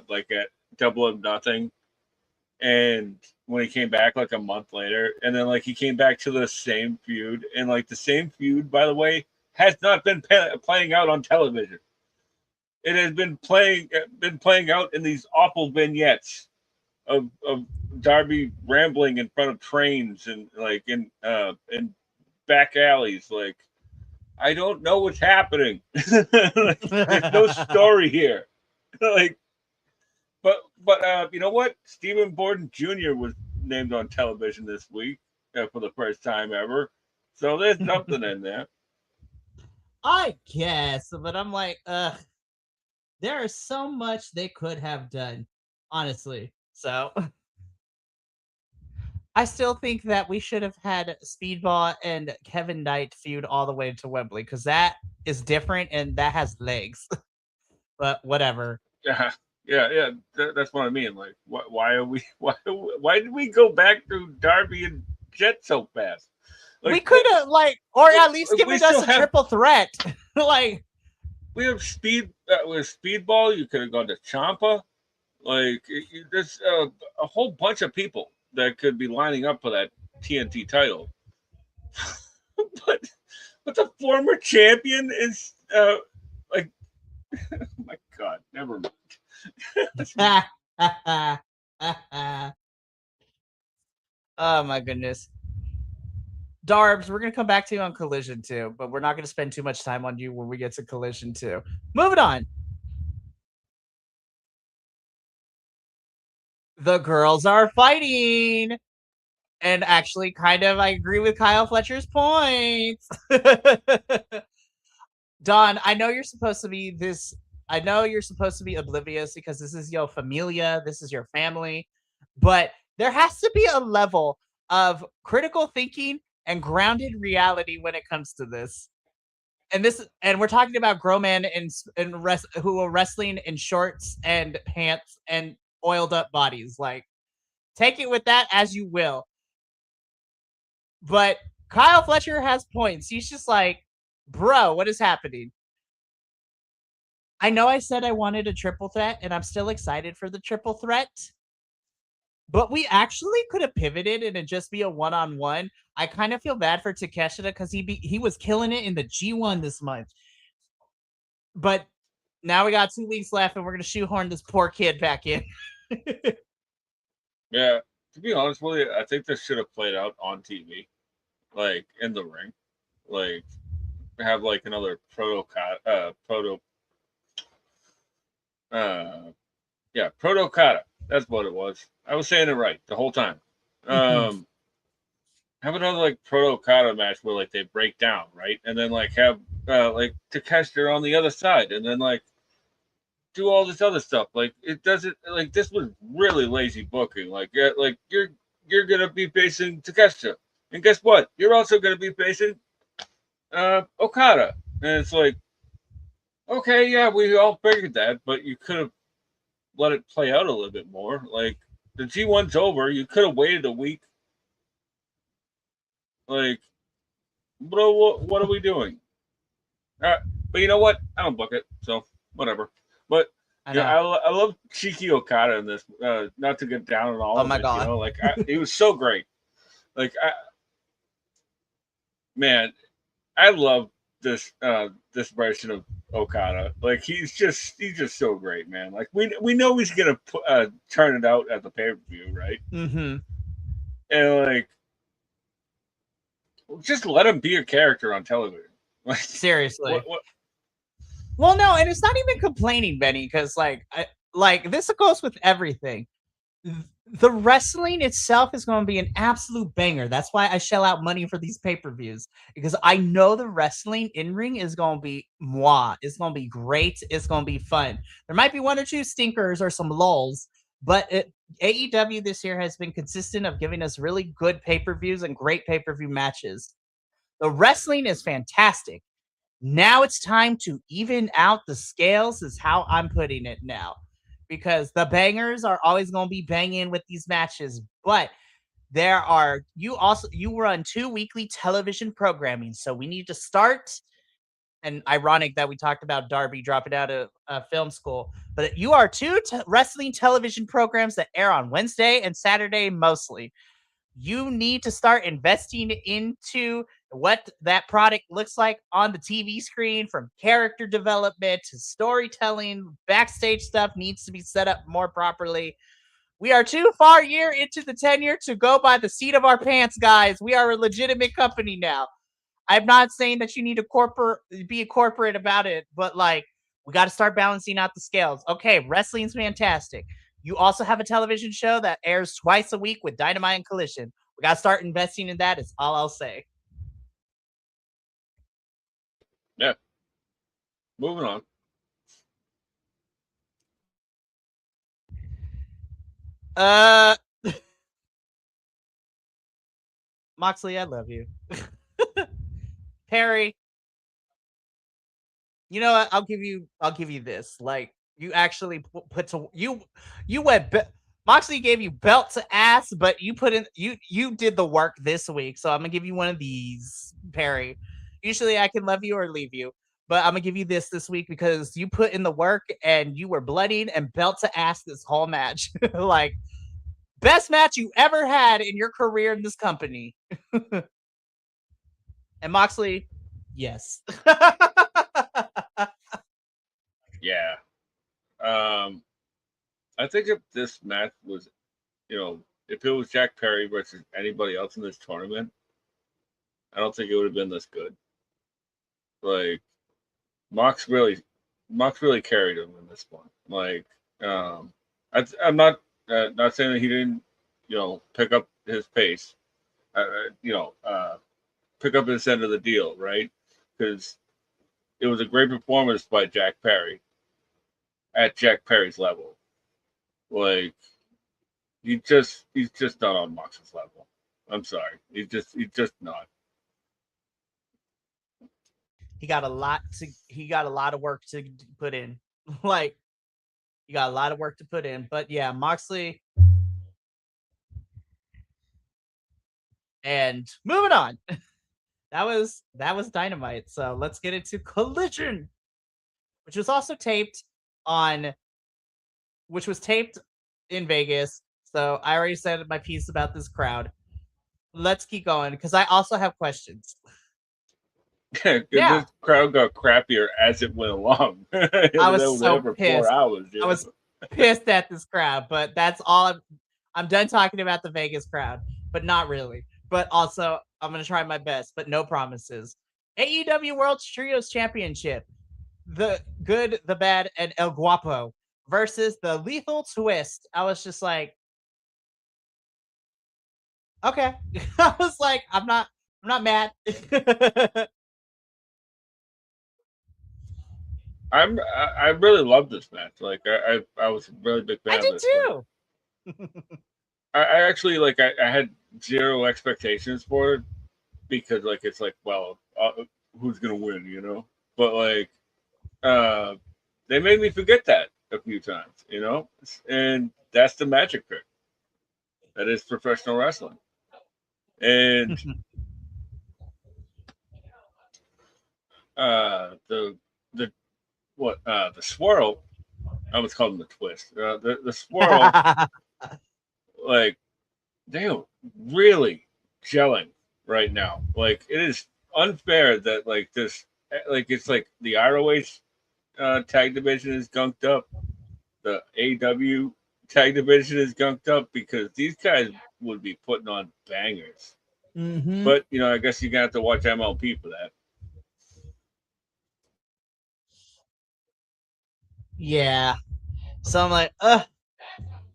like at Double or Nothing and when he came back like a month later, and then like he came back to the same feud, and like the same feud, by the way, has not been playing out on television. It has been playing out in these awful vignettes of Darby rambling in front of trains and like in back alleys. Like, I don't know what's happening. Like, there's no story here. Like, but you know what? Stephen Borden Jr. was named on television this week for the first time ever. So there's something in there. I guess, but I'm like, there is so much they could have done, honestly. So I still think that we should have had Speedball and Kevin Knight feud all the way to Wembley because that is different and that has legs. But whatever. Yeah. That's what I mean. Like, why are we? Why did we go back to Darby and Jet so fast? Like, we could have or at least given us a triple threat. Like, we have with Speedball. You could have gone to Ciampa. Like, there's a whole bunch of people that could be lining up for that TNT title. but the former champion is like, oh my God, never mind. Oh my goodness. Darbs, we're going to come back to you on Collision too, but we're not going to spend too much time on you when we get to Collision too. Moving on. The girls are fighting. And actually, kind of, I agree with Kyle Fletcher's points. Don, I know you're supposed to be oblivious because this is your familia, this is your family, but there has to be a level of critical thinking and grounded reality when it comes to this. And we're talking about grown men who are wrestling in shorts and pants and oiled up bodies. Like, take it with that as you will. But Kyle Fletcher has points. He's just like, bro, what is happening? I know I said I wanted a triple threat, and I'm still excited for the triple threat. But we actually could have pivoted and it just be a one-on-one. I kind of feel bad for Takeshita because he was killing it in the G1 this month. But now we got 2 weeks left, and we're gonna shoehorn this poor kid back in. Yeah, to be honest with you, I think this should have played out on TV, like in the ring, like have like another proto Yeah, Proto Okada. That's what it was. I was saying it right the whole time. Have another like Proto Okada match where like they break down, right? And then like have like Takeshita on the other side, and then like do all this other stuff. Like it doesn't like this was really lazy booking. Like you're gonna be facing Takeshita, and guess what? You're also gonna be facing Okada, and it's like okay, yeah, we all figured that, but you could have let it play out a little bit more. Like the G1's over, you could have waited a week. Like, bro, what are we doing? But you know what? I don't book it, so whatever. But I yeah, know. I love Cheeky Okada in this. Not to get down on all Oh of my it, god. like it was so great. Like, man, I love this version of Okada. Like he's just so great, man. Like we know he's gonna turn it out at the pay per view, right? Mm-hmm. And like just let him be a character on television. Like Seriously. what Well, no, and it's not even complaining, Benny, because like this goes with everything. The wrestling itself is going to be an absolute banger. That's why I shell out money for these pay-per-views, because I know the wrestling in ring is going to be moi. It's going to be great. It's going to be fun. There might be one or two stinkers or some lulls, but AEW this year has been consistent of giving us really good pay-per-views and great pay-per-view matches. The wrestling is fantastic. Now it's time to even out the scales, is how I'm putting it now. Because the bangers are always going to be banging with these matches, but you run 2 weekly television programming, so we need to start. And ironic that we talked about Darby dropping out of film school, but you are two wrestling television programs that air on Wednesday and Saturday mostly. You need to start investing into what that product looks like on the TV screen, from character development to storytelling. Backstage stuff needs to be set up more properly. We are too far year into the tenure to go by the seat of our pants, guys. We are a legitimate company now. I'm not saying that you need to be a corporate about it, but like we got to start balancing out the scales. Okay, wrestling's fantastic. You also have a television show that airs twice a week with Dynamite and Collision. We got to start investing in that. Is all I'll say. Yeah. Moving on. Uh, Moxley, I love you. Perry, you know what? I'll give you this. Like you actually put to you went. Moxley gave you belt to ass, but you did the work this week. So I'm gonna give you one of these, Perry. Usually I can love you or leave you, but I'm gonna give you this week because you put in the work and you were bloodied and belt to ass this whole match. Like best match you ever had in your career in this company. And Moxley, yes. Yeah. I think if this match was, if it was Jack Perry versus anybody else in this tournament, I don't think it would have been this good. Like Mox really carried him in this one. Like, I'm not saying that he didn't, pick up his pace, pick up his end of the deal, right? Because it was a great performance by Jack Perry at Jack Perry's level. Like he's just not on Mox's level. I'm sorry, he's just not. He got a lot of work to put in. Like you got a lot of work to put in. But yeah, Moxley. And moving on. That was Dynamite. So let's get into Collision, which was also taped in Vegas. So I already said my piece about this crowd. Let's keep going because I also have questions. This crowd got crappier as it went along. I was so pissed. 4 hours. Yeah. I was pissed at this crowd, but that's all. I'm done talking about the Vegas crowd, but not really. But also, I'm gonna try my best, but no promises. AEW World Trios Championship. The Good, the Bad, and El Guapo versus the Lethal Twist. I was just like, okay. I was like, I'm not mad. I really love this match. Like I was a really big fan I of did this. too. I actually like I had zero expectations for it because like it's like well who's gonna win, you know? But like uh they made me forget that a few times, you know? And that's the magic trick. That is professional wrestling. And the the the swirl, I was calling the twist. The swirl, like they're really gelling right now. Like it is unfair that like this, like it's like the ROH tag division is gunked up, the AEW tag division is gunked up because these guys would be putting on bangers. Mm-hmm. But you know, I guess you're gonna have to watch MLP for that. Yeah. So I'm like,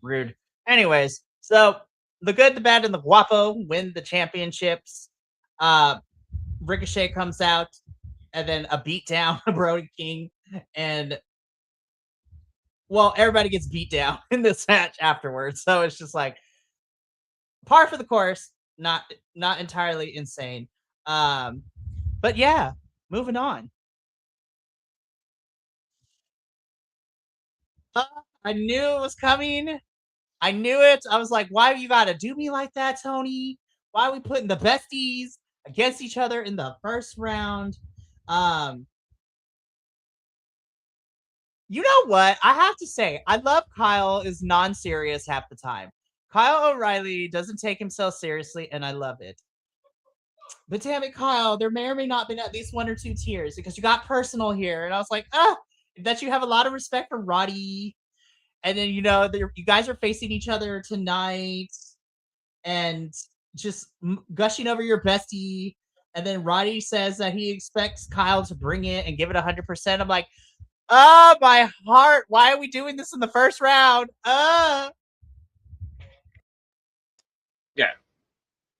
rude. Anyways, so the good, the bad, and the guapo win the championships. Ricochet comes out, and then a beatdown of Brody King, and well, everybody gets beat down in this match afterwards. So it's just like par for the course, not entirely insane. Um, but yeah, moving on. Uh, I knew it was coming. I knew it. I was like, why you gotta do me like that, Tony? Why are we putting the besties against each other in the first round? Um, you know what? I have to say, I love Kyle is non-serious half the time. Kyle O'Reilly doesn't take himself seriously, and I love it. But damn it, Kyle, there may or may not have been at least one or two tears because you got personal here. And I was like, that you have a lot of respect for Roddy. And then, you know, you guys are facing each other tonight and just gushing over your bestie. And then Roddy says that he expects Kyle to bring it and give it 100%. I'm like, my heart. Why are we doing this in the first round? Yeah,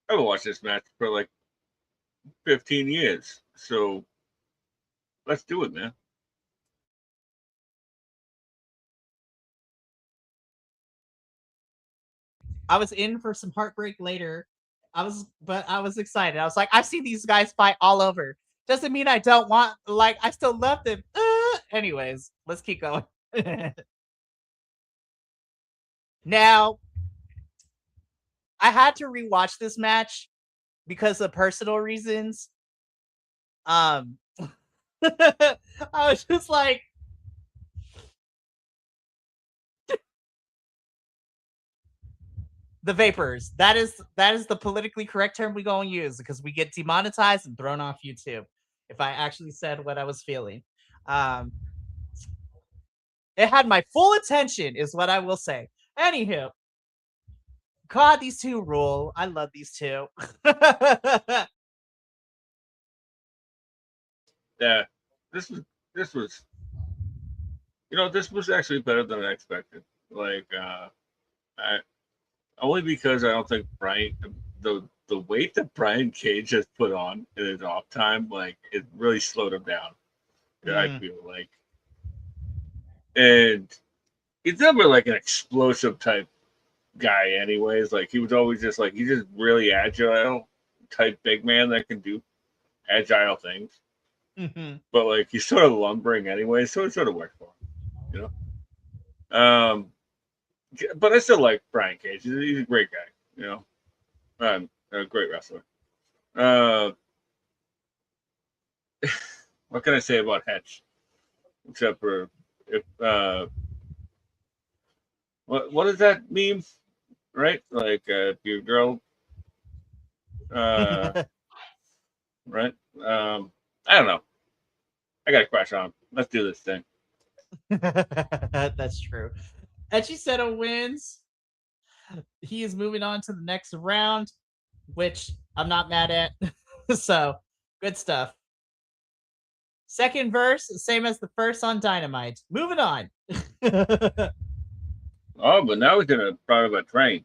I've watched this match for like 15 years, so let's do it, man. I was in for some heartbreak later. But I was excited. I was like, I've seen these guys fight all over. Doesn't mean I don't want, like, I still love them. Anyways, let's keep going. Now, I had to rewatch this match because of personal reasons. Um, I was just like, the vapors. That is the politically correct term we gonna use because we get demonetized and thrown off YouTube if I actually said what I was feeling. Um, it had my full attention, is what I will say. Anywho, God, these two rule. I love these two. Yeah, this was you know this was actually better than I expected. Like I only because I don't think Brian the weight that Brian Cage has put on in his off time, like it really slowed him down. I Mm. feel like, and he's never like an explosive type guy, anyways. Like he was always just like he's just really agile type big man that can do agile things. Mhm. But like he's sort of lumbering anyway, so it sort of worked for him, you know. But I still like Brian Cage. He's a great guy, you know. A great wrestler. Uh, what can I say about Hedge? Except for if what is that meme? Right? Like if your girl uh right? I don't know. I got a crush on him. Let's do this thing. That's true. Echiseto wins. He is moving on to the next round, which I'm not mad at. So, good stuff. Second verse, same as the first on Dynamite. Moving on. Oh, but now he's in a part of a train.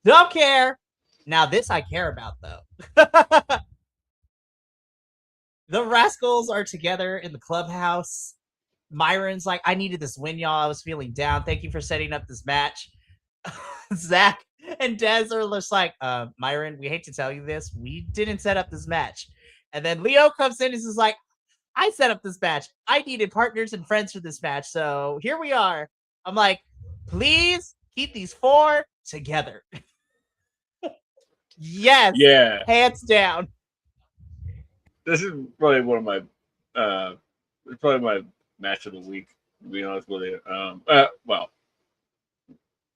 Don't care. Now this I care about though. The Rascals are together in the clubhouse. Myron's like, I needed this win, y'all. I was feeling down. Thank you for setting up this match. Zach and Dez are just like, Myron, we hate to tell you this. We didn't set up this match. And then Leo comes in and is like, I set up this match. I needed partners and friends for this match. So here we are. I'm like, please keep these four together. Yes. Yeah. Hands down. This is probably one of my it's probably my match of the week, to be honest with you. Well,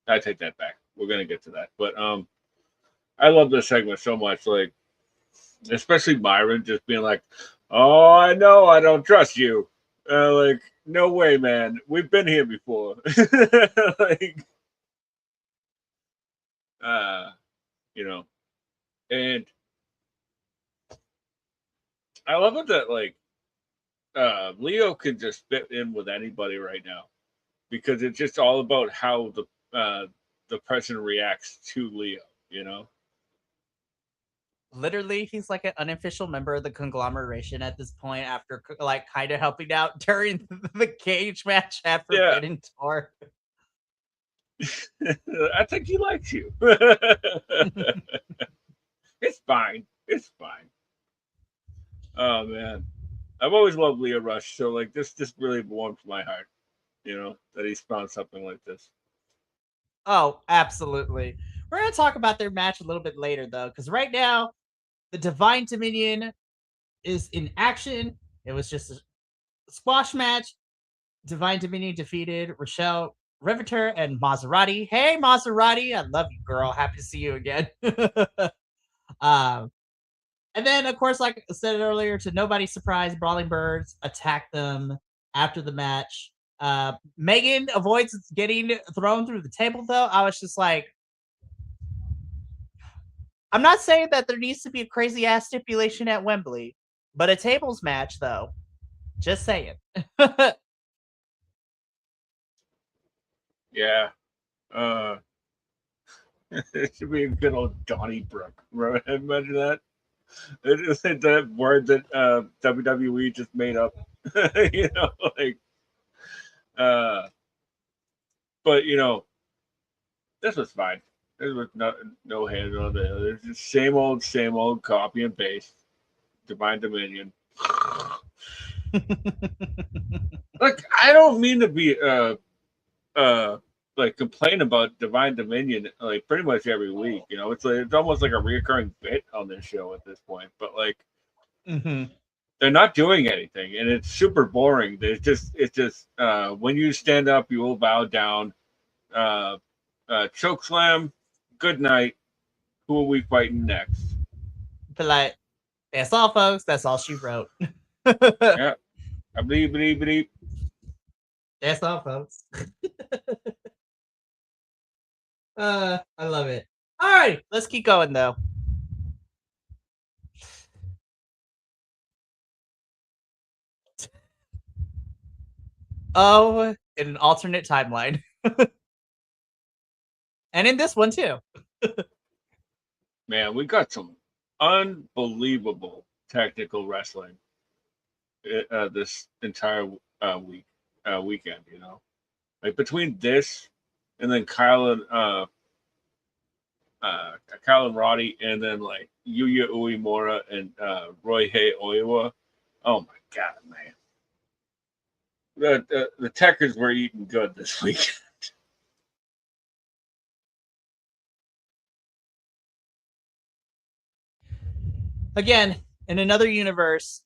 I take that back. We're gonna get to that. But I love this segment so much, like especially Myron just being like, oh, I know I don't trust you. Like, no way, man. We've been here before. Like you know. And I love it that like Leo can just fit in with anybody right now because it's just all about how the person reacts to Leo, you know? Literally, he's like an unofficial member of the conglomeration at this point after like kind of helping out during the cage match at Forbidden Door. I think he likes you. It's fine. It's fine. Oh man. I've always loved Leo Rush, so like this just really warmed my heart, you know, that he's found something like this. Oh, absolutely. We're gonna talk about their match a little bit later though, because right now the Divine Dominion is in action. It was just a squash match. Divine Dominion defeated Rochelle Riveter and Maserati. Hey, Maserati, I love you, girl. Happy to see you again. And then, of course, like I said earlier, to nobody's surprise, Brawling Birds attack them after the match. Megan avoids getting thrown through the table, though. I was just like, I'm not saying that there needs to be a crazy ass stipulation at Wembley, but a tables match, though. Just saying. Yeah. It should be a good old Donnybrook. Imagine that. It's that word that WWE just made up. You know, like but you know, this was fine. There was no hands on the other. It's just same old copy and paste. Divine Dominion. Look, I don't mean to be like complain about Divine Dominion like pretty much every week. You know, it's like it's almost like a reoccurring bit on this show at this point. But like they're not doing anything, and it's super boring. It's just when you stand up, you will bow down. Choke slam. Good night. Who are we fighting next? But like, that's all, folks. That's all she wrote. Yeah. I believe. That's all, folks. I love it. All right, let's keep going though. Oh, in an alternate timeline. And in this one too. Man, we got some unbelievable technical wrestling this entire weekend. You know, like between this and then Kyle and Roddy, and then like Yuya Uemura and Roihei Oiwa. Oh my god, man! The Techers were eating good this weekend. Again, in another universe,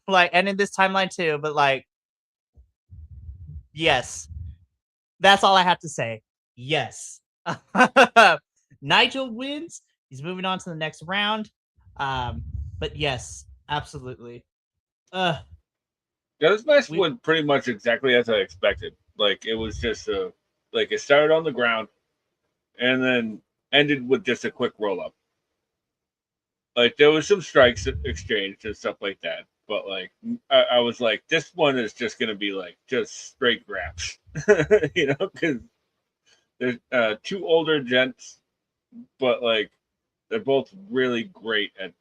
like, and in this timeline too, but like, yes, that's all I have to say. Yes. Nigel wins. He's moving on to the next round. But yes, absolutely. Yeah, this match went pretty much exactly as I expected. Like it was just like it started on the ground and then ended with just a quick roll up. Like there was some strikes exchanged and stuff like that. but like I was like, this one is just gonna be like just straight graps, because there's two older gents, but like they're both really great at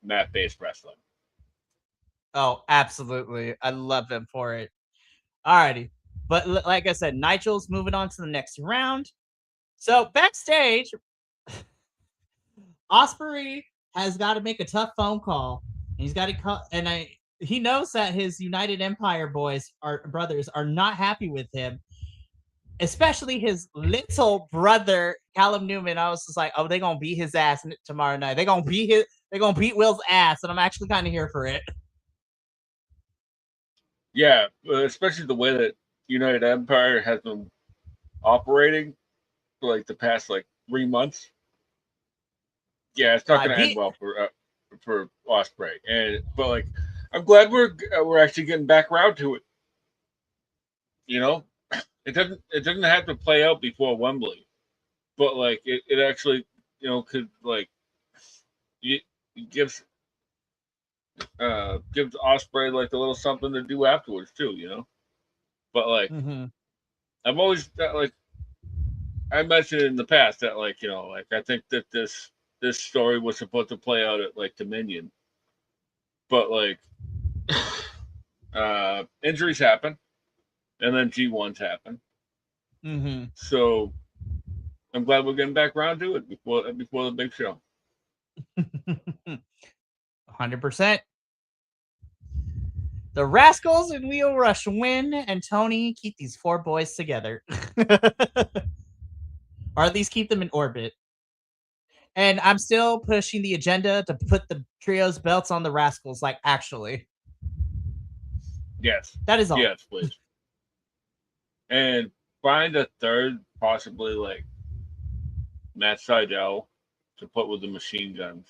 mat-based wrestling. Oh, absolutely. I love them for it. Alrighty. But like I said, Nigel's moving on to the next round. So backstage, Osprey has got to make a tough phone call. He's got to call, and he knows that his United Empire brothers are not happy with him, especially his little brother Callum Newman. I was just like, oh, they're gonna beat his ass tomorrow night. They're gonna beat Will's ass, and I'm actually kind of here for it. Yeah, especially the way that United Empire has been operating for like the past like 3 months. Yeah, it's not going to end well for Osprey. But like, I'm glad we're actually getting back around to it. It doesn't have to play out before Wembley, but like it actually could like it gives Osprey like a little something to do afterwards too. But like I've always like I mentioned in the past that like like I think that this story was supposed to play out at like Dominion, but like injuries happen, and then G1s happen. So I'm glad we're getting back around to it before the big show. 100%. The Rascals and Leo Rush win, and Tony keep these four boys together. Or at least keep them in orbit. And I'm still pushing the agenda to put the trios belts on the Rascals, like actually. Yes. That is all. Yes, please. And find a third, possibly like Matt Sydal to put with the machine guns.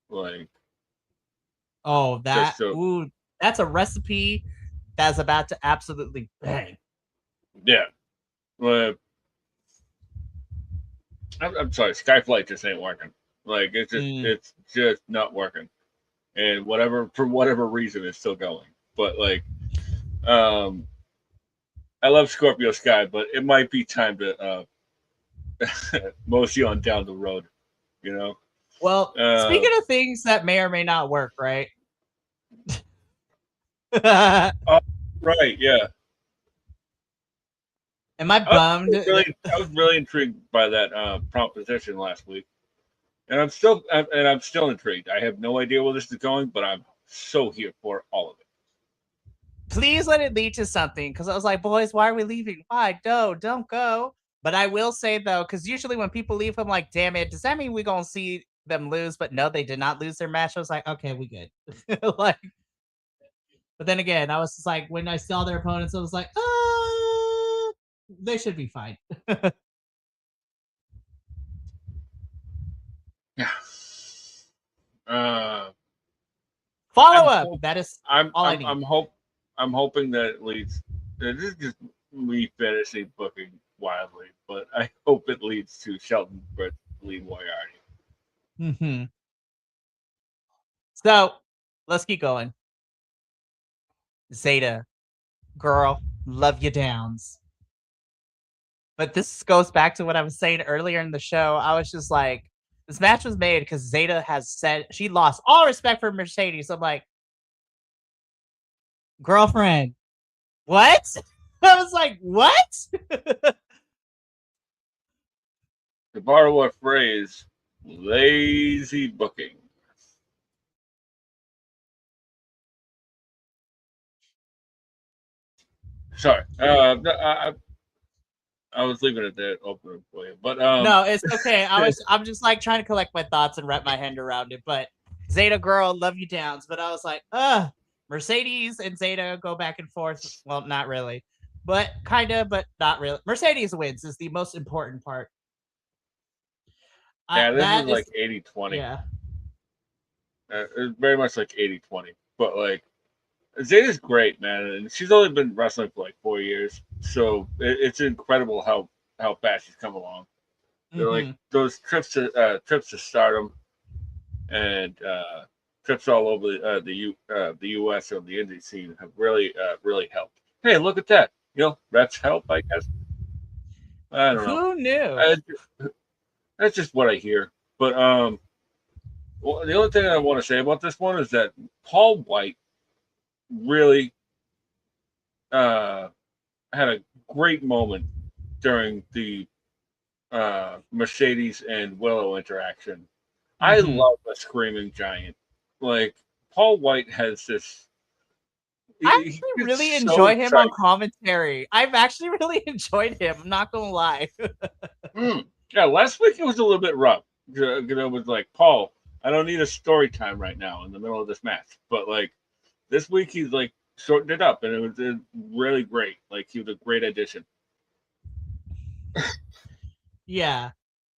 Like, oh, that's a recipe that's about to absolutely bang. Yeah. I'm sorry, Skyflight just ain't working. Like it's just not working. And for whatever reason it's still going. But like I love Scorpio Sky, but it might be time to mosey on down the road, Well, speaking of things that may or may not work, right? Right, yeah. Am I bummed? I was really intrigued by that proposition last week, and I'm still intrigued. I have no idea where this is going, but I'm so here for all of it. Please let it lead to something, because I was like, boys, why are we leaving? Why? No, don't go. But I will say though, because usually when people leave, I'm like, damn it, does that mean we're gonna see them lose? But no, they did not lose their match. I was like, okay, we good. Like, but then again, I was just like, when I saw their opponents, I was like, they should be fine. Yeah. Follow up. That is all I need. I'm hoping that it leads. This is just me fantasy booking wildly, but I hope it leads to Shelton versus Lee Moriarty. So let's keep going. Zeta, girl, love you downs. But this goes back to what I was saying earlier in the show. I was just like, this match was made because Zeta has said she lost all respect for Mercedes. I'm like, girlfriend, what? I was like, what? To borrow a phrase, lazy booking. Sorry, I was leaving it there open for you, but no, it's okay. I'm just like trying to collect my thoughts and wrap my hand around it. But Zeta, girl, love you downs. But I was like, Mercedes and Zeta go back and forth. Well, not really, but kind of, but not really. Mercedes wins is the most important part. Yeah, this is like 80-20. Yeah. It's very much like 80-20. But like, Zeta's great, man, and she's only been wrestling for like 4 years, so it's incredible how fast she's come along. They're like those trips to stardom, and trips all over the U.S. or the indie scene have really helped. Hey, look at that! Reps help. I guess I don't know. Who knew? That's just what I hear. But well, the only thing I want to say about this one is that Paul White really had a great moment during the Mercedes and Willow interaction. I love a screaming giant. Like Paul White has this. I actually really enjoy him on commentary. I've actually really enjoyed him. I'm not gonna lie. Yeah, last week it was a little bit rough. It was like, Paul, I don't need a story time right now in the middle of this match. But like this week, he's like shortened it up, and it was really great. Like he was a great addition. Yeah.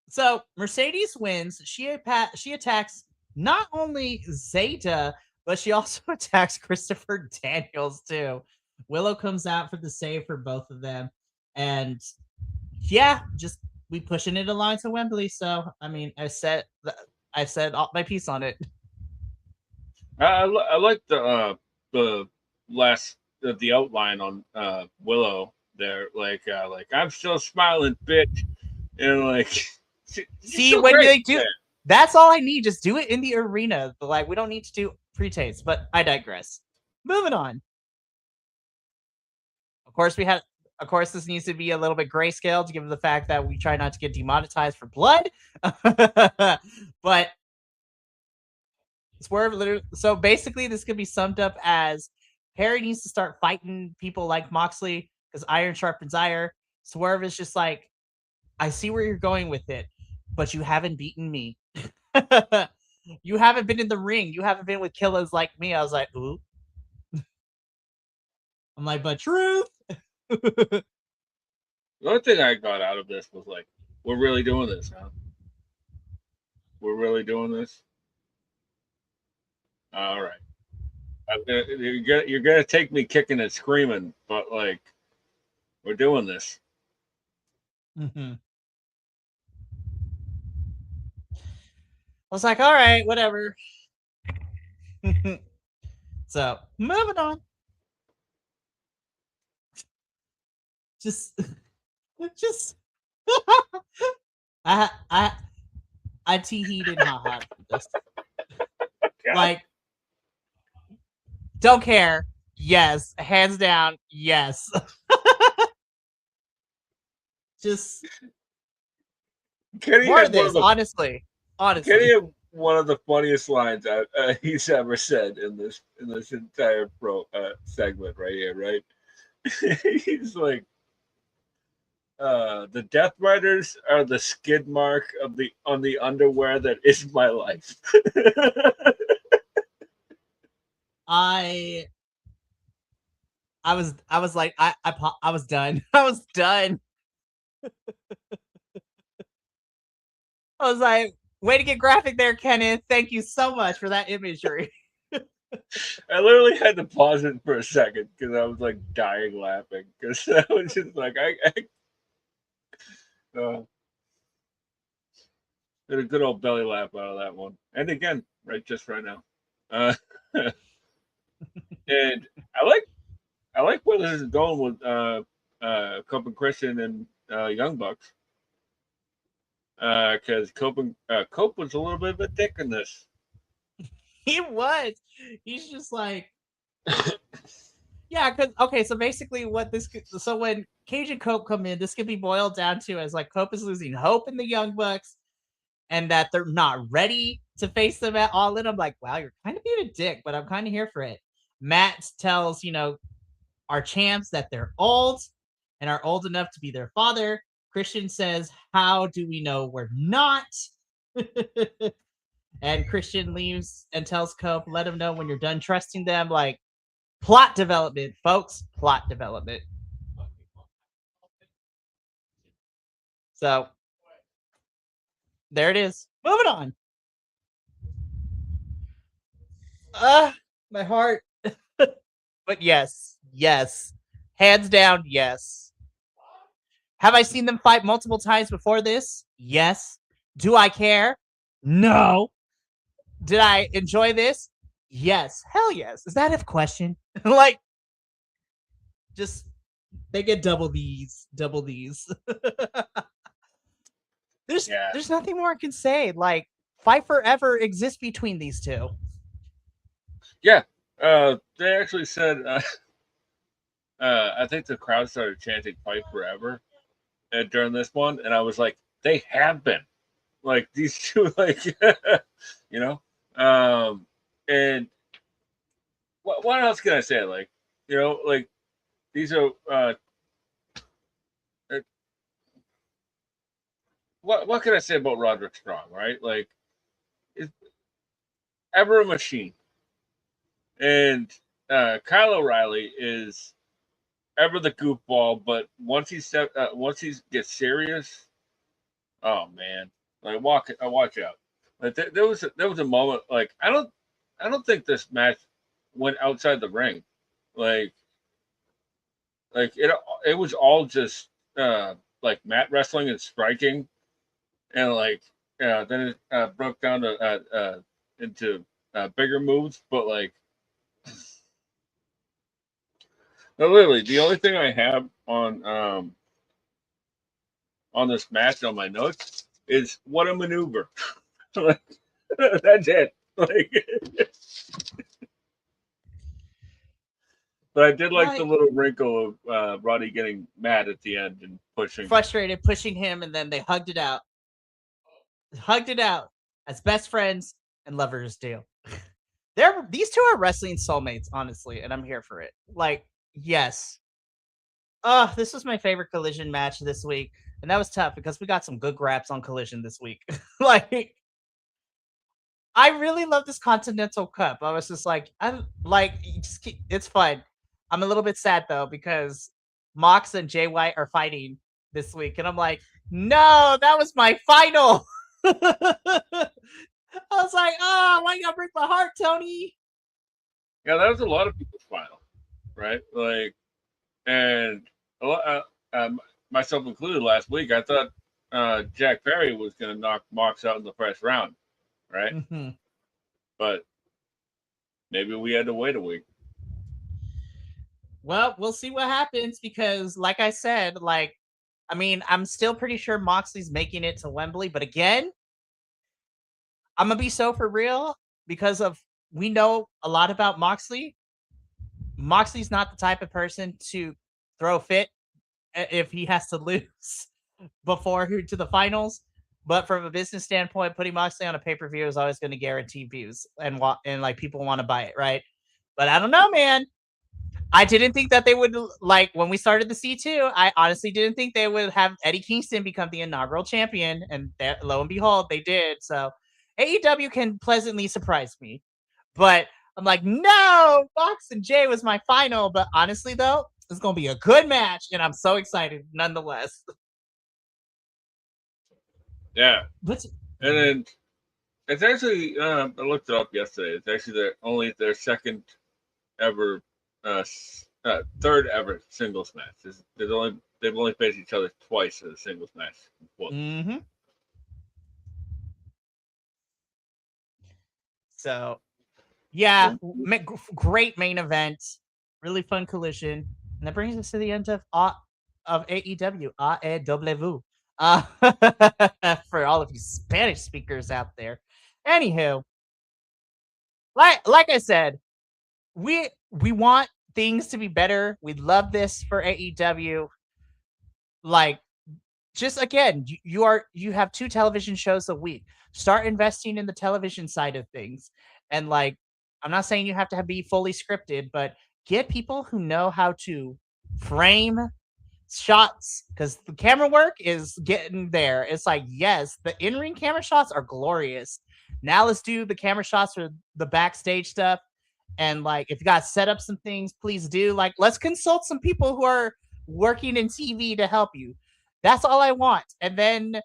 So Mercedes wins. She attacks not only Zeta, but she also attacks Christopher Daniels too. Willow comes out for the save for both of them, and yeah, just we pushing it along to Wembley. So I mean, I said all my piece on it. I like the last the outline on Willow there. Like I'm still smiling, bitch, and like. See, when they do, that's all I need. Just do it in the arena. But like, we don't need to do pre-tapes. But I digress. Moving on. Of course, this needs to be a little bit grayscale to give the fact that we try not to get demonetized for blood. But Swerve literally. So basically, this could be summed up as Perry needs to start fighting people like Moxley because iron sharpens iron. Swerve is just like, I see where you're going with it, but you haven't beaten me. You haven't been in the ring. You haven't been with killers like me. I was like, ooh. I'm like, but truth. The only thing I got out of this was like, we're really doing this, huh? We're really doing this. All right. You're gonna take me kicking and screaming, but like, we're doing this. Mm-hmm. I was like, all right, whatever. So moving on. Just I tee-heated hot this. Like, don't care. Yes, hands down. Yes. Just Kenny more of this, honestly. Kenny had one of the funniest lines he's ever said in this entire segment right here. Right? He's like, the Death Riders are the skid mark on the underwear that is my life. I was like, I was done. I was done. I was like, way to get graphic there, Kenneth. Thank you so much for that imagery. I literally had to pause it for a second because I was like dying laughing because I was just like, did a good old belly laugh out of that one. And again, just right now. And I like where this is going with Cope and Christian and Young Bucks. Because Cope was a little bit of a dick in this. He was. He's just like, yeah. Because okay, so basically, so when Cage and Cope come in, this could be boiled down to as like Cope is losing hope in the Young Bucks, and that they're not ready to face them at all in. I'm like, wow, you're kind of being a dick, but I'm kind of here for it. Matt tells our champs that they're old and are old enough to be their father. Christian says, how do we know we're not? And Christian leaves and tells Cope, let him know when you're done trusting them. Like, plot development, folks. Plot development. So, there it is. Moving on. My heart. But yes. Hands down, yes. Have I seen them fight multiple times before this? Yes. Do I care? No. Did I enjoy this? Yes, hell yes. Is that a question? Like, just they get double these. Yeah, There's nothing more I can say. Like, fight forever exists between these two. yeah. They actually said, I think the crowd started chanting "Fight Forever" during this one, and I was like, they have been like these two, like you know, and what else can I say? Like, like these are uh, what can I say about Roderick Strong, right? Like, it's ever a machine, and Kyle O'Reilly is ever the goofball, but once he gets serious, oh man, like watch out. Like there was a moment like I don't think this match went outside the ring, like it was all just like mat wrestling and striking, and like then it broke down to into bigger moves, but like no, literally the only thing I have on this match on my notes is what a maneuver. Like, that's it. Like, but I did like the Like, little wrinkle of Roddy getting mad at the end and pushing. frustrated, pushing him, and then they hugged it out. Hugged it out as best friends and lovers do. These two are wrestling soulmates, honestly, and I'm here for it. Like, yes. This was my favorite Collision match this week, and that was tough because we got some good graps on Collision this week. Like, I really love this Continental Cup. I was just like, I'm like, it's fun. I'm a little bit sad though because Mox and Jay White are fighting this week, and I'm like, no, that was my final. I was like, oh, why you gotta break my heart, Tony? Yeah, that was a lot of people's final, right? Like, and a lot, myself included, last week, I thought Jack Perry was going to knock Mox out in the first round, right? Mm-hmm. But maybe we had to wait a week. Well, we'll see what happens because, like I said, like, I mean, I'm still pretty sure Moxley's making it to Wembley, but again, I'm gonna be so for real because of we know a lot about Moxley. Moxley's not the type of person to throw a fit if he has to lose before to the finals. But from a business standpoint, putting Moxley on a pay per view is always going to guarantee views and like people want to buy it, right? But I don't know, man. I didn't think that they would like when we started the C2. I honestly didn't think they would have Eddie Kingston become the inaugural champion, and lo and behold, they did. So AEW can pleasantly surprise me, but I'm like, no, Fox and Jay was my final. But honestly, though, it's gonna be a good match, and I'm so excited nonetheless. Yeah, But and then it's actually I looked it up yesterday. It's actually their second ever, third ever singles match. They've only faced each other twice in a singles match. mm-hmm. So yeah, great main event, really fun Collision, and that brings us to the end of AEW. AEW. For all of you Spanish speakers out there. Anywho, like I said, we want things to be better. We love this for AEW. Like, just again, you have 2 television shows a week. Start investing in the television side of things. And like, I'm not saying you have to be fully scripted, but get people who know how to frame shots because the camera work is getting there. It's like, yes, the in-ring camera shots are glorious. Now let's do the camera shots for the backstage stuff. And like, if you got to set up some things, please do. Like, let's consult some people who are working in TV to help you. That's all I want. And then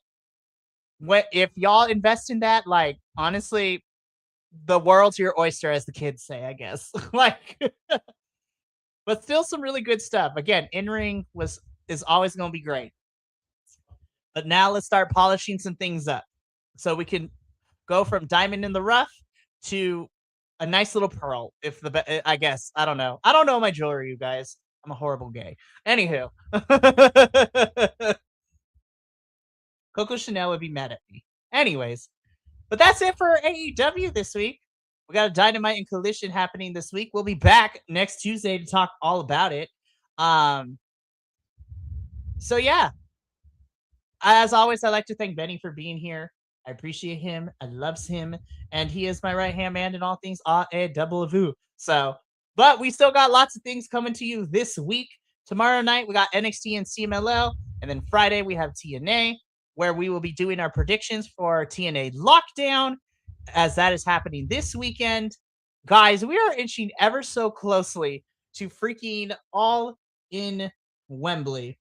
if y'all invest in that, like, honestly, the world's your oyster, as the kids say, I guess. Like, but still some really good stuff. Again, in-ring is always going to be great. But now let's start polishing some things up so we can go from diamond in the rough to a nice little pearl. If I guess I don't know my jewelry, you guys. I'm a horrible gay. Anywho, Coco Chanel would be mad at me. Anyways, but that's it for AEW this week. We got a Dynamite and Collision happening this week. We'll be back next Tuesday to talk all about it. So yeah, as always, I'd like to thank Benny for being here. I appreciate him. I loves him, and he is my right hand man in all things AEW. So, but we still got lots of things coming to you this week. Tomorrow night we got NXT and CMLL, and then Friday we have TNA, where we will be doing our predictions for TNA Lockdown, as that is happening this weekend. Guys, we are inching ever so closely to freaking All in Wembley.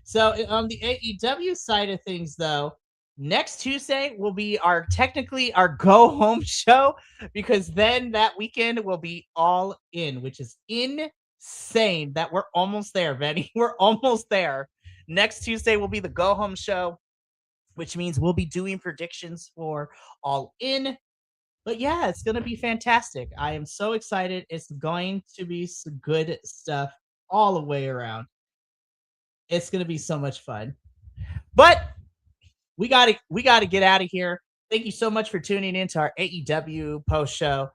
So on the AEW side of things, though, next Tuesday will be technically our go home show, because then that weekend will be All In, which is insane that we're almost there, Benny. We're almost there. Next Tuesday will be the go home show, which means we'll be doing predictions for All In. But yeah, it's going to be fantastic. I am so excited. It's going to be some good stuff all the way around. It's going to be so much fun. But we got to get out of here. Thank you so much for tuning in to our AEW post show.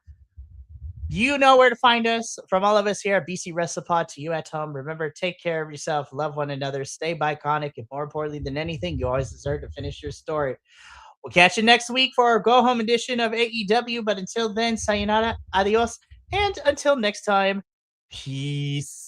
You know where to find us. From all of us here at BC Wrestle Pod to you at home, remember, take care of yourself, love one another, stay biconic, and more importantly than anything, you always deserve to finish your story. We'll catch you next week for our go home edition of AEW. But until then, sayonara, adios, and until next time, peace.